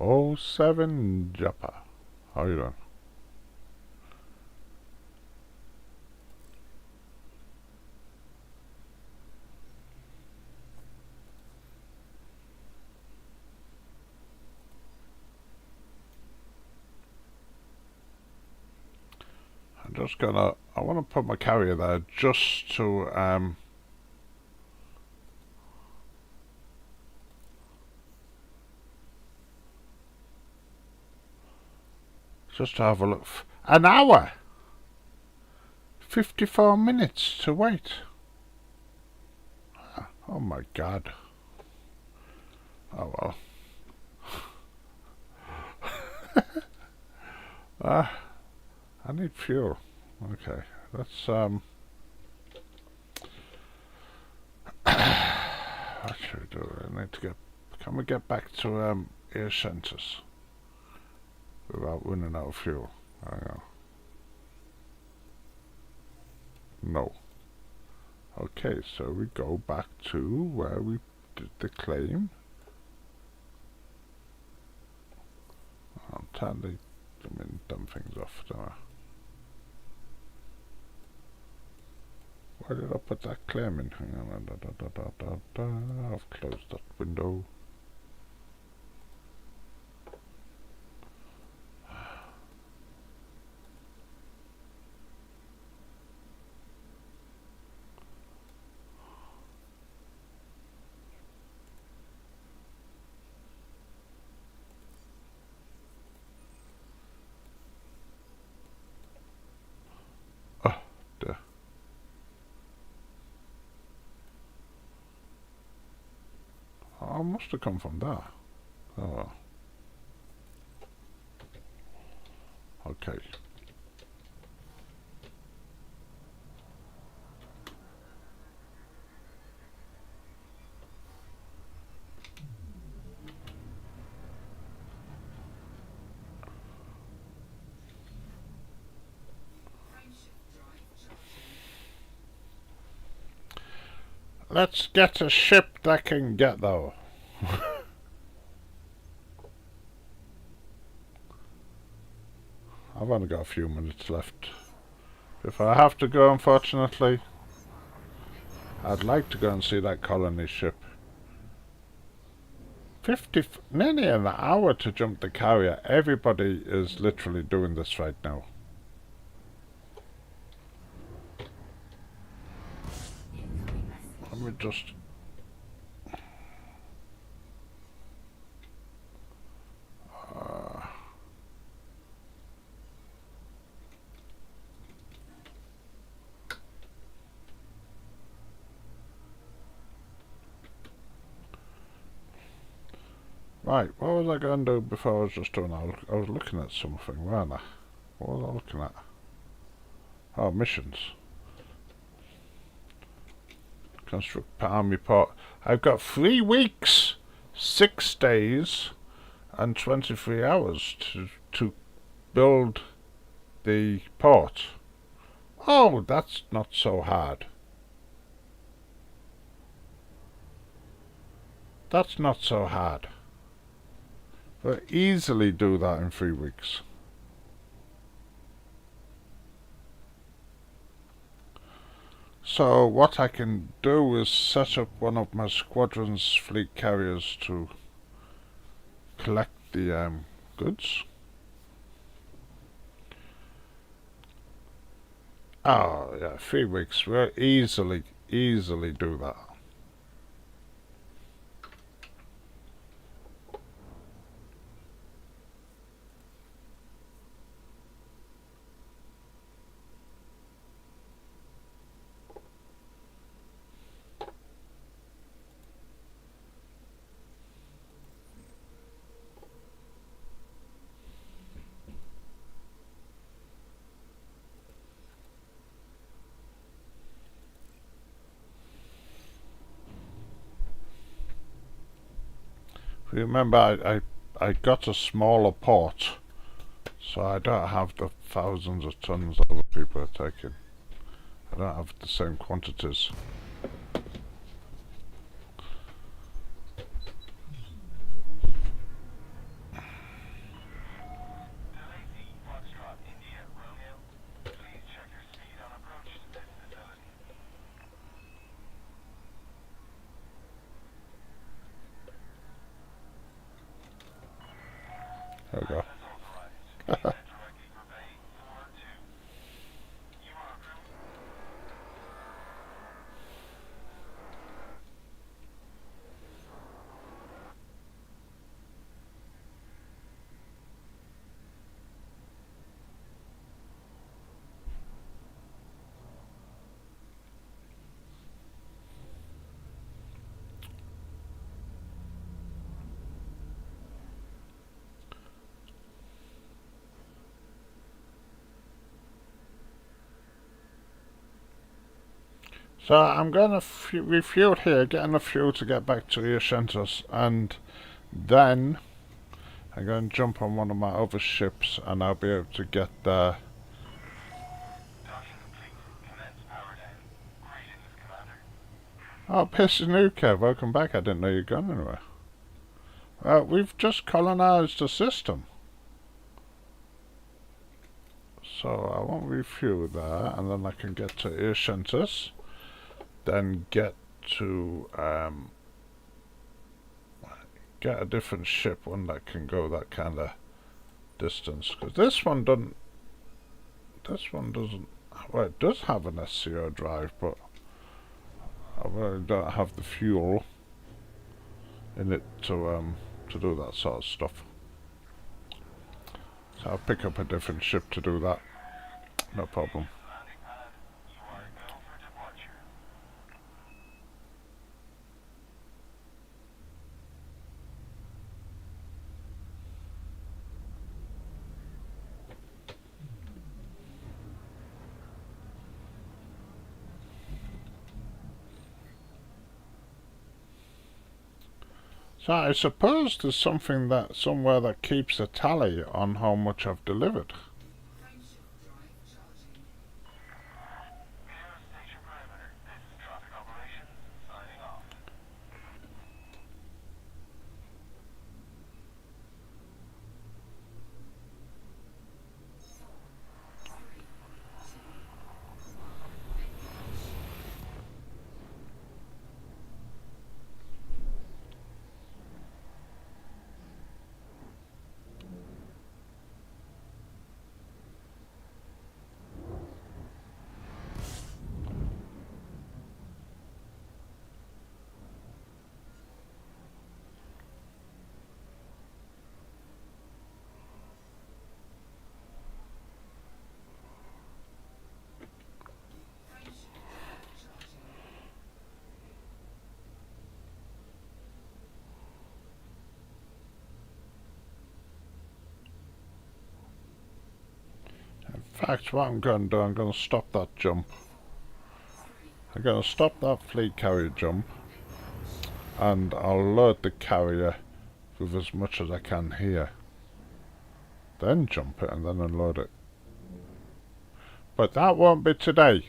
[SPEAKER 1] A.o.C.C Japa. How you doing? I'm just gonna, I want to put my carrier there just to have a look. An hour! 54 minutes to wait. Oh my god. Oh well. I need fuel. Okay, let's what should we do? I need to get, can we get back to air centers without running out of fuel? Hang on. No. Okay, so we go back to where we did the claim. I'll turn the dumb things off, don't I? Why did I put that claim in? Hang on, I've closed that window. Oh, there. I must have come from there. Oh well. Okay. Let's get a ship that can get there. I've only got a few minutes left before I have to go, unfortunately. I'd like to go and see that colony ship. Nearly an hour to jump the carrier. Everybody is literally doing this right now. Let me just... Right, what was I going to do before I was just doing that? I was looking at something, weren't I? What was I looking at? Oh, missions. Construct army port. I've got 3 weeks, 6 days, and 23 hours to build the port. Oh, that's not so hard. That's not so hard. We'll easily do that in 3 weeks. So what I can do is set up one of my squadron's fleet carriers to collect the goods. Oh yeah, 3 weeks. We'll easily do that. Remember, I got a smaller port, so I don't have the thousands of tons other people are taking. I don't have the same quantities. There we go. So I'm going to refuel here, get enough fuel to get back to Ioshentos, and then I'm going to jump on one of my other ships and I'll be able to get there. Oh, Pissanuka, welcome back. I didn't know you'd gone anywhere. We've just colonized the system. So I won't refuel there, and then I can get to Ioshentos, then get to get a different ship, one that can go that kind of distance. Because this one doesn't. Well, it does have an SCO drive, but I really don't have the fuel in it to do that sort of stuff. So I'll pick up a different ship to do that. No problem. So I suppose there's something that somewhere that keeps a tally on how much I've delivered. fact, what I'm going to do, I'm going to stop that jump. I'm going to stop that fleet carrier jump, and I'll load the carrier with as much as I can here. Then jump it and then unload it. But that won't be today.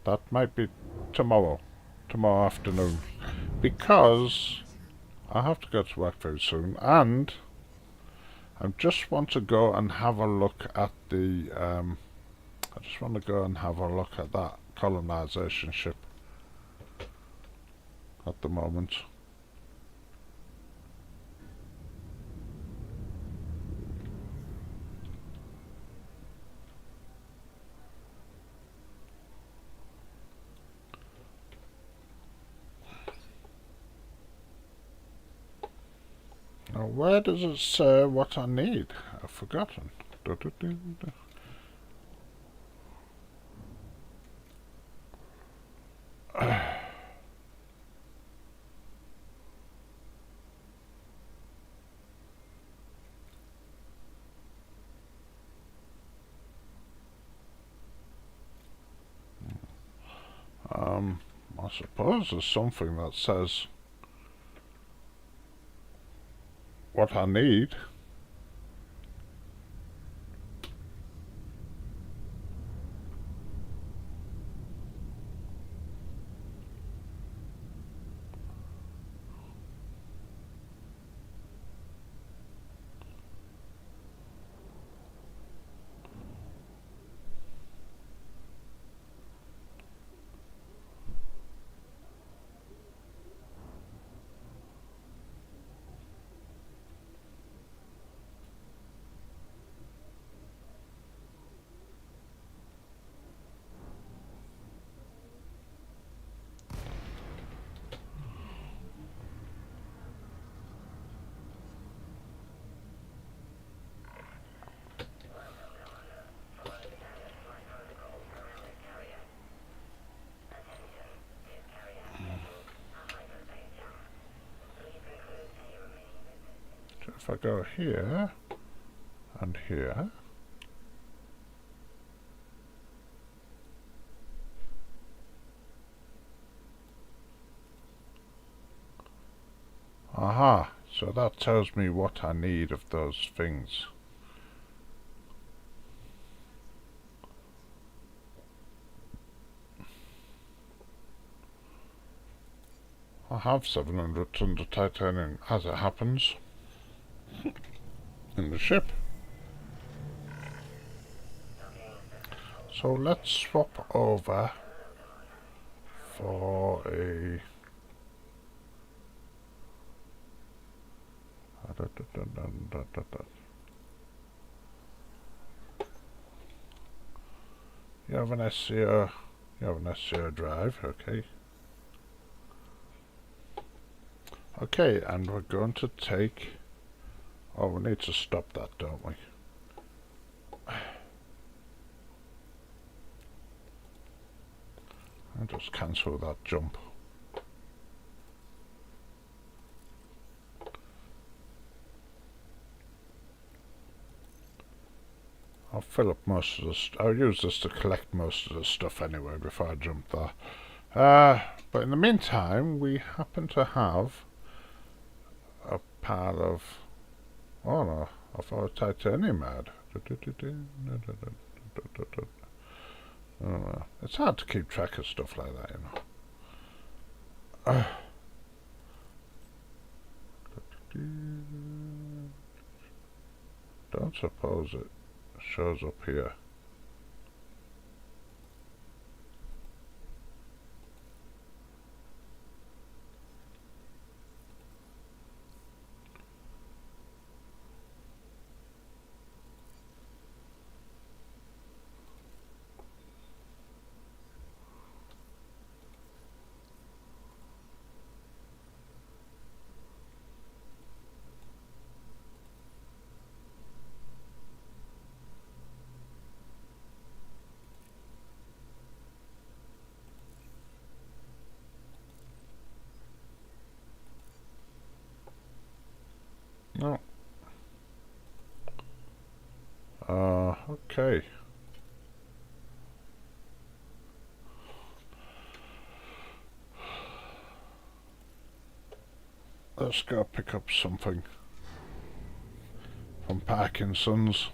[SPEAKER 1] That might be tomorrow. Tomorrow afternoon. Because I have to go to work very soon, and I just want to go and have a look at the I just want to go and have a look at that colonization ship at the moment. Now where does it say what I need? I've forgotten. I suppose there's something that says what I need. So if I go here and here, aha, so that tells me what I need of those things. I have 700 tons of titanium, as it happens, in the ship. So let's swap over for a... You have an SCO, you have an SCO drive, okay. Okay, and we're going to take... Oh, we need to stop that, don't we? I'll just cancel that jump. I'll fill up most of this. I'll use this to collect most of the stuff anyway before I jump there. But in the meantime, we happen to have a pile of... Oh no, I thought titanium had. Oh, it's hard to keep track of stuff like that, you know. Don't suppose it shows up here. No. Okay. let's go pick up something from Parkinson's.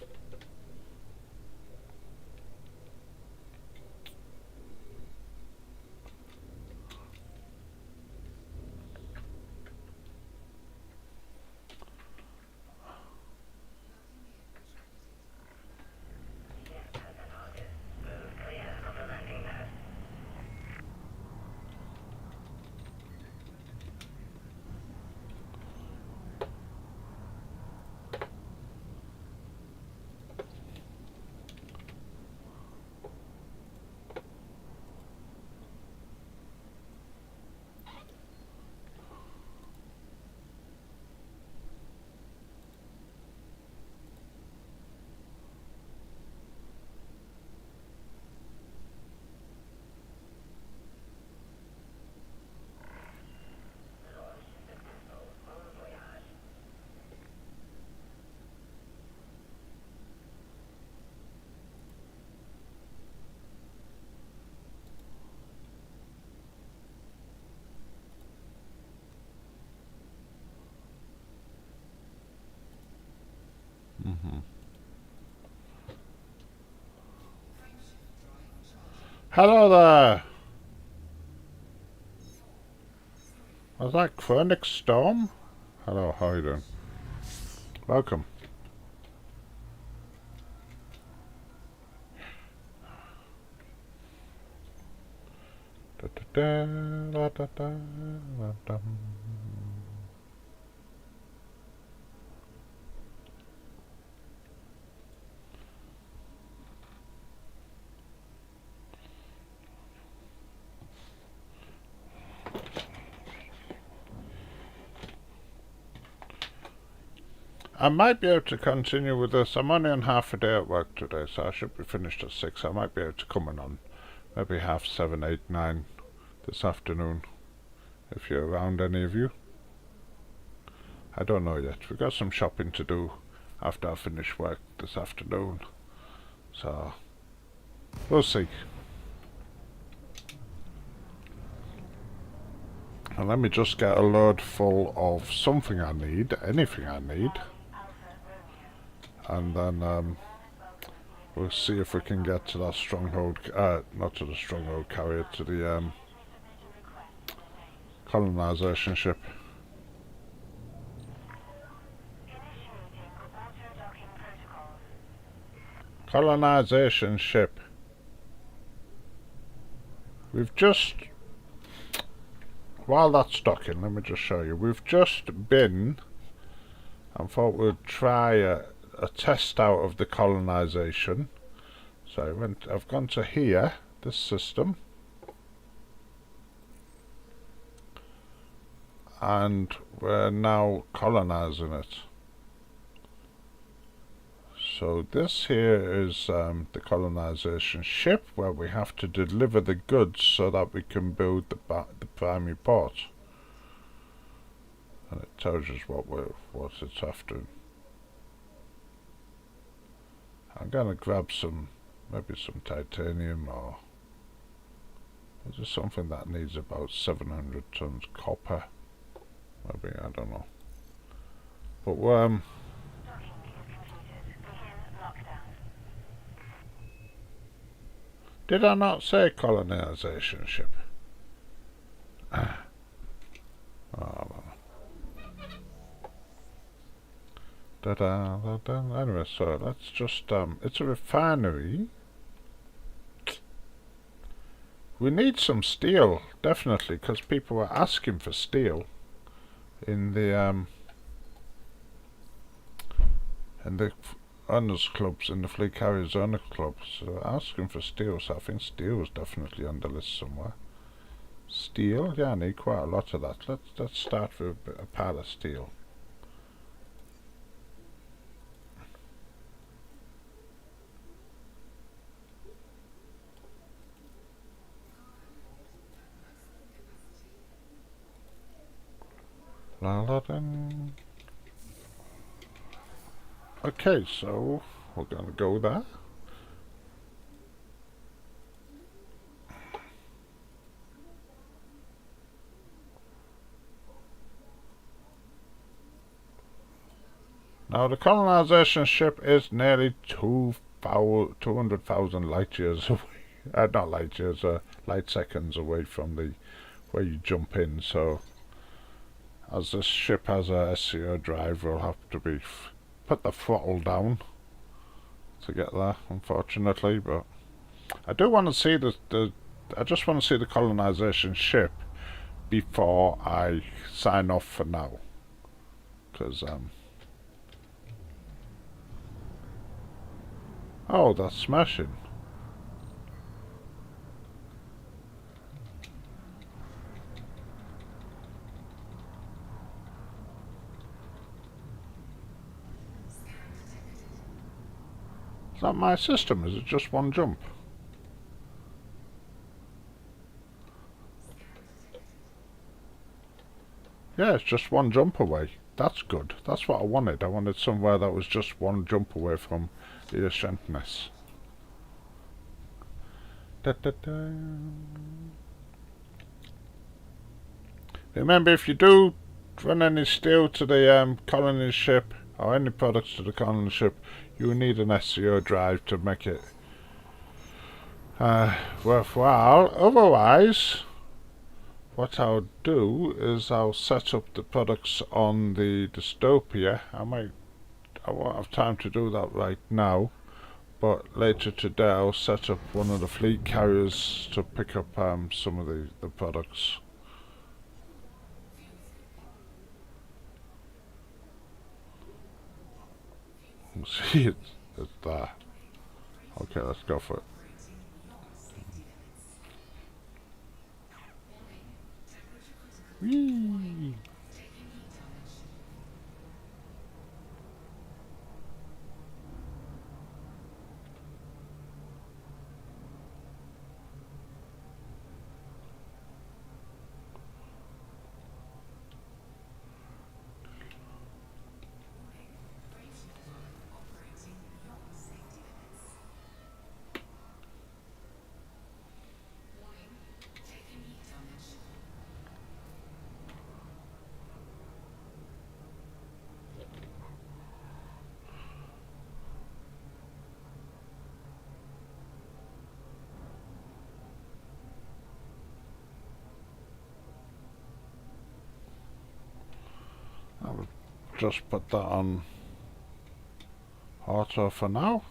[SPEAKER 1] Hello there! Was that Chronic Storm? Hello, how you doing? Welcome. Da, da, da, da, da, da, da. I might be able to continue with this. I'm only on half a day at work today, so I should be finished at 6. I might be able to come in on maybe half 7, 8, 9 this afternoon, if you're around, any of you. I don't know yet. We've got some shopping to do after I finish work this afternoon, so we'll see. And let me just get a load full of something I need, anything I need, and then we'll see if we can get to that stronghold, not to the stronghold carrier, to the colonization ship. Colonization ship. We've just, while that's docking, let me just show you. We've just been and thought we'd try a test out of the colonization. So I've gone to here, this system, and we're now colonizing it. So this here is the colonization ship, where we have to deliver the goods so that we can build the primary port. And it tells us what it's after. I'm gonna grab maybe some titanium, or is there something that needs about 700 tons copper? Maybe, I don't know. But did I not say colonization ship? Oh, I don't know. Da-da. Anyway, so let's just, it's a refinery. We need some steel, definitely, because people were asking for steel in the owners clubs, in the fleet carriers owner clubs. So asking for steel, so I think steel is definitely on the list somewhere. Steel, yeah, I need quite a lot of that. Let's start with a pile of steel. Okay, so we're gonna go there. Now the colonization ship is nearly 200,000 light years away. Not light years, light seconds away from the where you jump in. So, as this ship has a SCO drive, we'll have to put the throttle down to get there, unfortunately. But I do want to see I just want to see the colonization ship before I sign off for now, because oh, that's smashing. Is that my system? Is it just one jump? Yeah, it's just one jump away. That's good. That's what I wanted. I wanted somewhere that was just one jump away from the Ascentness. Da, da, da. Remember, if you do run any steel to the colony ship, or any products to the colony ship, you need an SCO drive to make it worthwhile. Otherwise, what I'll do is I'll set up the products on the dystopia. I won't have time to do that right now, but later today I'll set up one of the fleet carriers to pick up some of the products. See, it's there. Okay, let's go for it. Whee! I'll just put that on auto for now.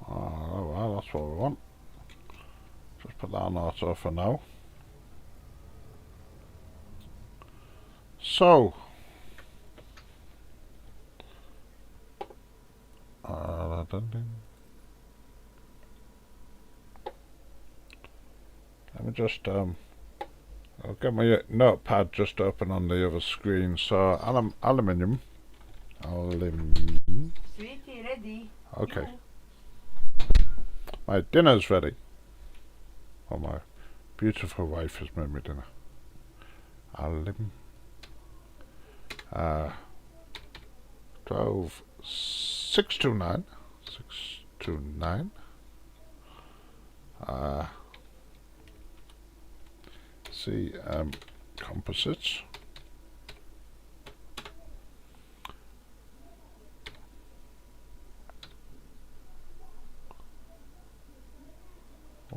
[SPEAKER 1] Oh well, that's what we want. Just put that on auto for now. So, let me just I'll get my notepad just open on the other screen. So aluminium.
[SPEAKER 3] Sweetie, ready.
[SPEAKER 1] Okay. My dinner's ready. Oh, my beautiful wife has made me dinner. Aluminium. 629. See, composites.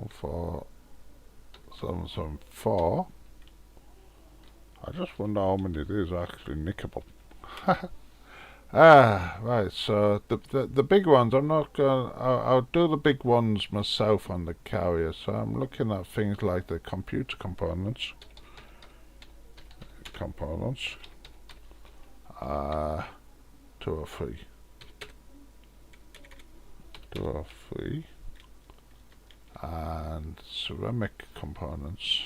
[SPEAKER 1] For 774. I just wonder how many of these are actually nickable. Right. So the big ones, I'm not going. I'll do the big ones myself on the carrier. So I'm looking at things like the computer components. 2 or 3. 2 or 3. And ceramic components.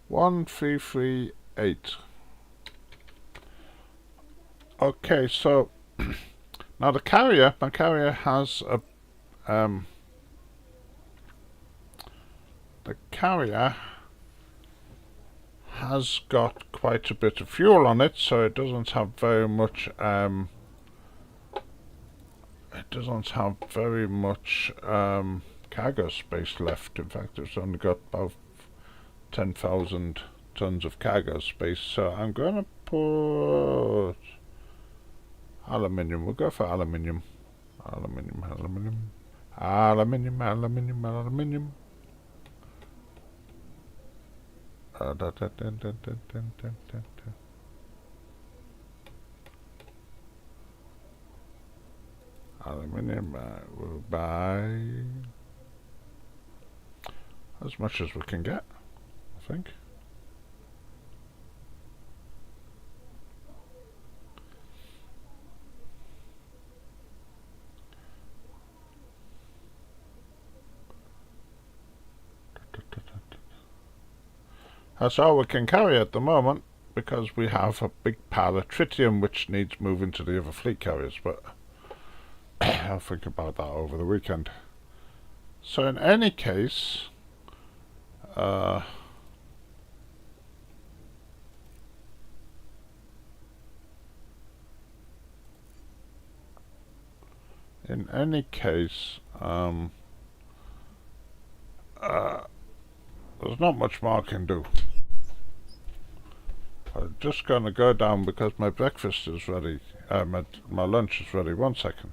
[SPEAKER 1] 1338. Okay, so now my carrier has a the carrier has got quite a bit of fuel on it, so it doesn't have very much it doesn't have very much cargo space left. In fact, it's only got about 10,000 tons of cargo space. So I'm going to put aluminium. We'll go for aluminium. Aluminium, aluminium. Aluminium, aluminium, aluminium. Da, da, da, da, da, da, da, da, da. Aluminium, we'll buy as much as we can get, I think. That's all we can carry at the moment, because we have a big pile of tritium which needs moving to the other fleet carriers, but I'll think about that over the weekend. So in any case, there's not much more I can do. I'm just going to go down because my breakfast is ready. My lunch is ready. 1 second.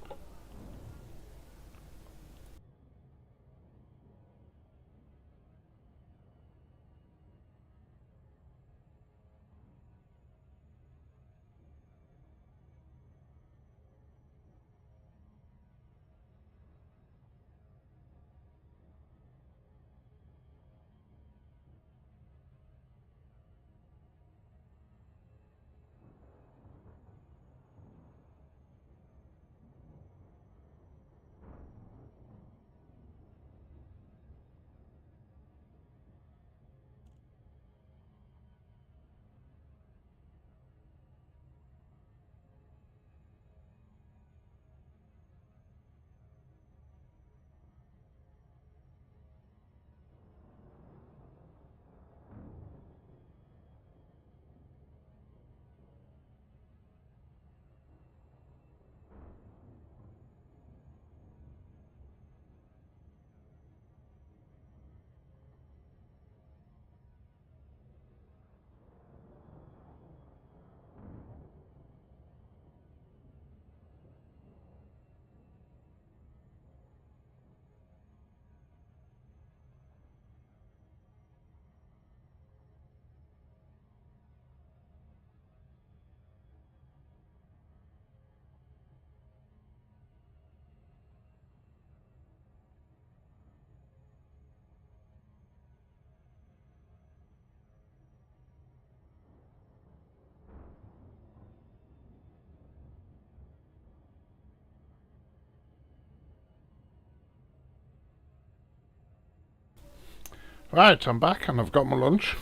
[SPEAKER 1] Right, I'm back and I've got my lunch.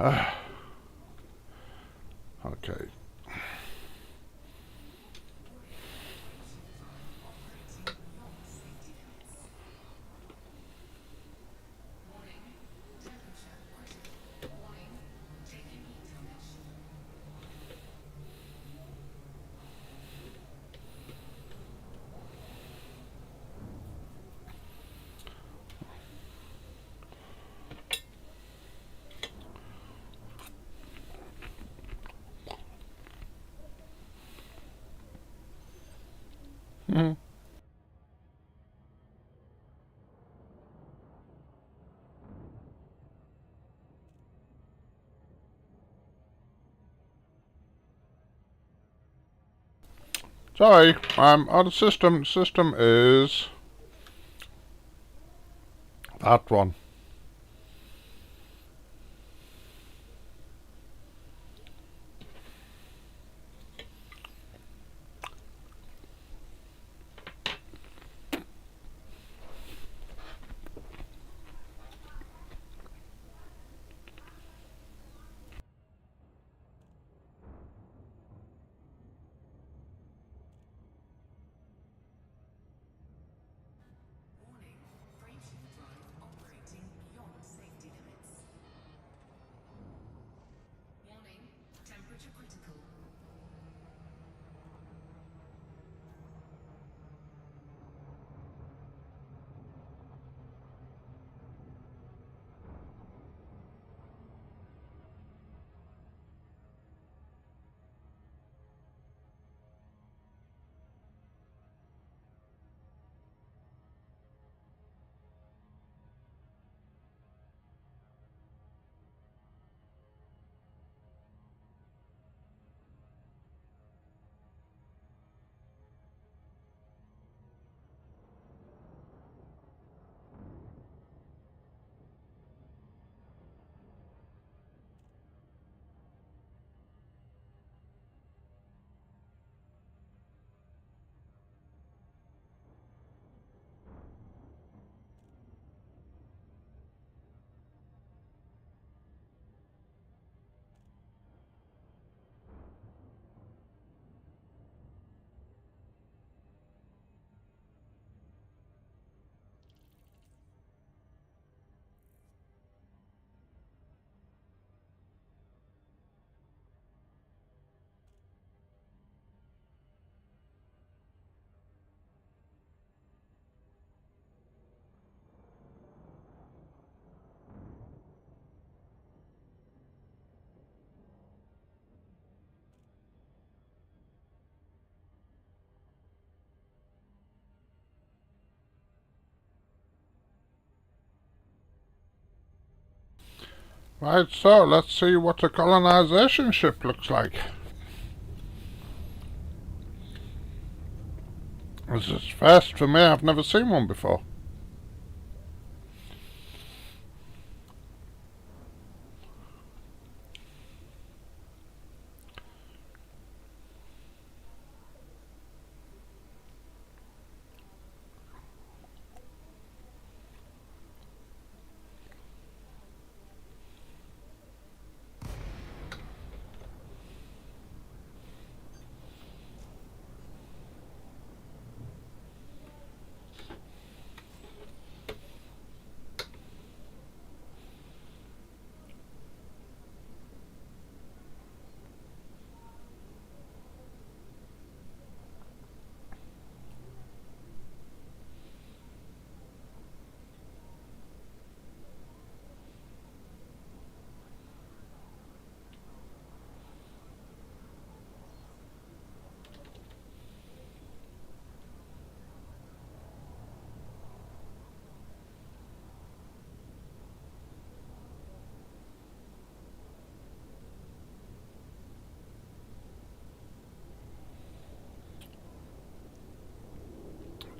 [SPEAKER 1] Okay. Mm. Sorry, I'm out of system. System is that one. Right, so let's see what a colonization ship looks like. This is first for me, I've never seen one before.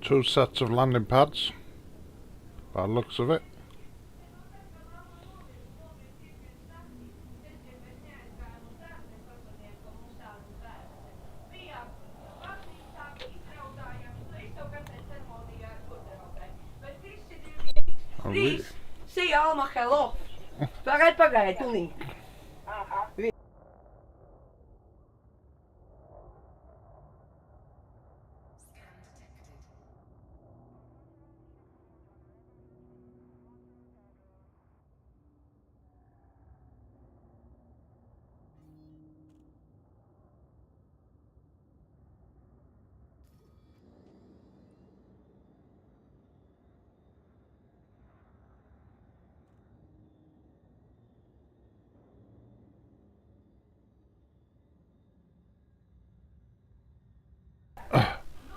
[SPEAKER 1] Two sets of landing pads, by the looks of it.
[SPEAKER 3] Please, say allemaal hello. Pagad, toen niet.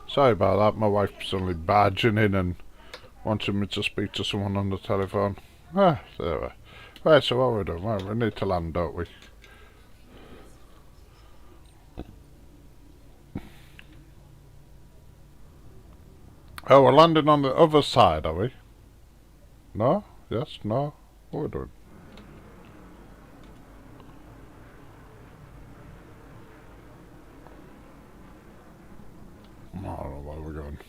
[SPEAKER 1] Sorry about that, my wife's suddenly barging in and wanting me to speak to someone on the telephone. Ah, there we are. Right, so what we're doing? Well, we need to land, don't we? Oh, we're landing on the other side, are we? No? Yes? No? What are we doing? I don't know where we're going.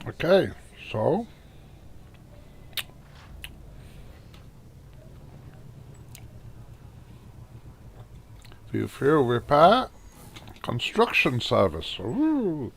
[SPEAKER 1] Okay, so view fuel repair construction service. Ooh.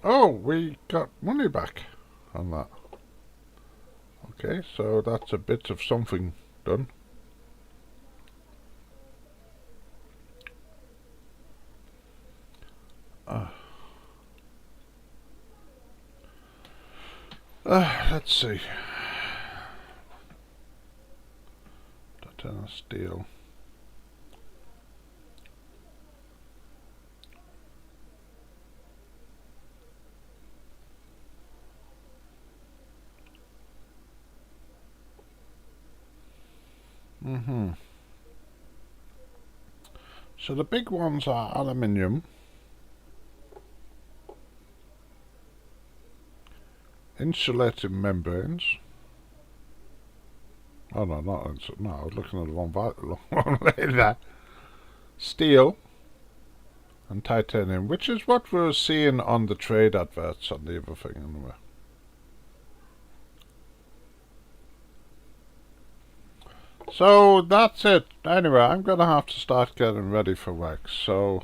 [SPEAKER 1] Oh, we got money back on that. Okay, so that's a bit of something done. Let's see. Titanium steel. So the big ones are aluminium, insulating membranes. Oh no, no, I was looking at the one lady there. Steel and titanium, which is what we were seeing on the trade adverts on the other thing anyway. So that's it. Anyway, I'm gonna have to start getting ready for work. So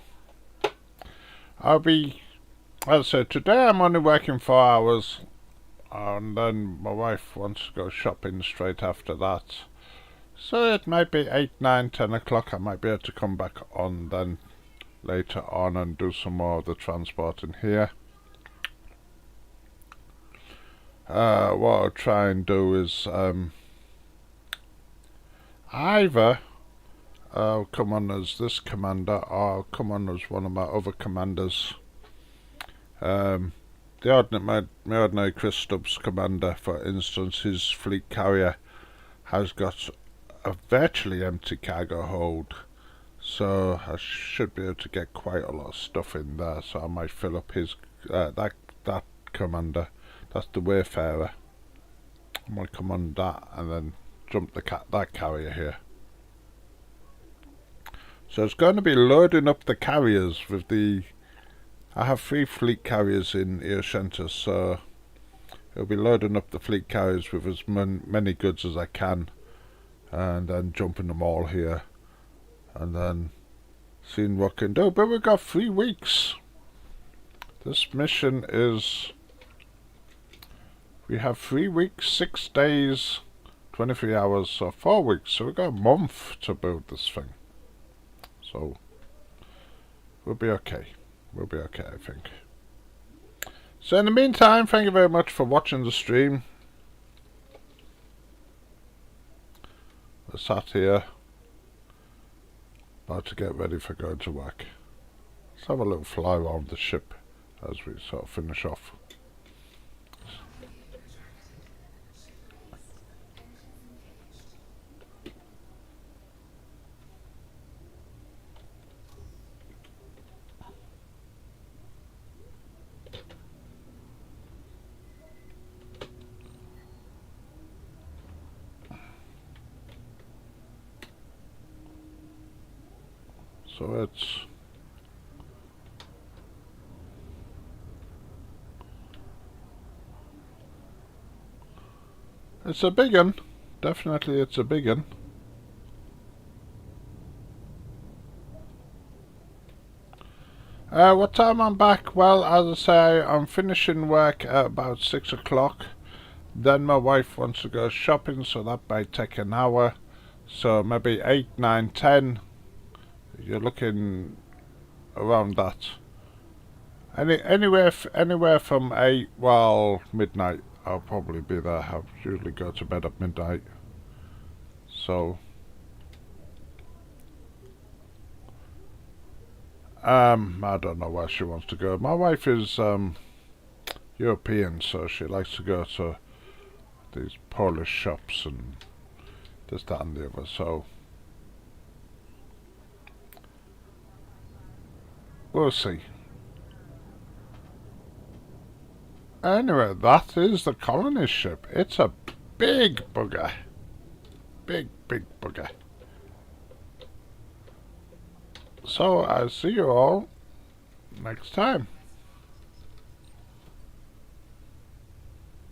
[SPEAKER 1] I'll be, as I said, today I'm only working 4 hours, and then my wife wants to go shopping straight after that. So it might be 8, 9, 10 o'clock. I might be able to come back on then later on and do some more of the transporting here. What I'll try and do is either I'll come on as this commander, or I'll come on as one of my other commanders. My ordinary Chris Stubbs commander, for instance, his fleet carrier has got a virtually empty cargo hold, so I should be able to get quite a lot of stuff in there. So I might fill up his that commander. That's the Wayfarer. I might come on that and then jump that carrier here. So it's going to be loading up the carriers with the. I have 3 fleet carriers in A.o.C.C, so it'll be loading up the fleet carriers with as many goods as I can, and then jumping them all here, and then seeing what I can do. But we've got 3 weeks. This mission is. We have 3 weeks, 6 days, 23 hours, so 4 weeks. So we've got a month to build this thing. So we'll be okay. We'll be okay, I think. So in the meantime, thank you very much for watching the stream. We're sat here, about to get ready for going to work. Let's have a little fly around the ship as we sort of finish off. So it's a big one. Definitely it's a big one. What time I'm back? Well, as I say, I'm finishing work at about 6 o'clock. Then my wife wants to go shopping, so that might take an hour. So maybe 8, 9, 10. You're looking around that. Anywhere from 8, well, midnight. I'll probably be there. I usually go to bed at midnight. So I don't know where she wants to go. My wife is European, so she likes to go to these Polish shops and this, that and the other. So we'll see. Anyway, that is the colony ship. It's a big bugger. Big bugger. So I'll see you all next time.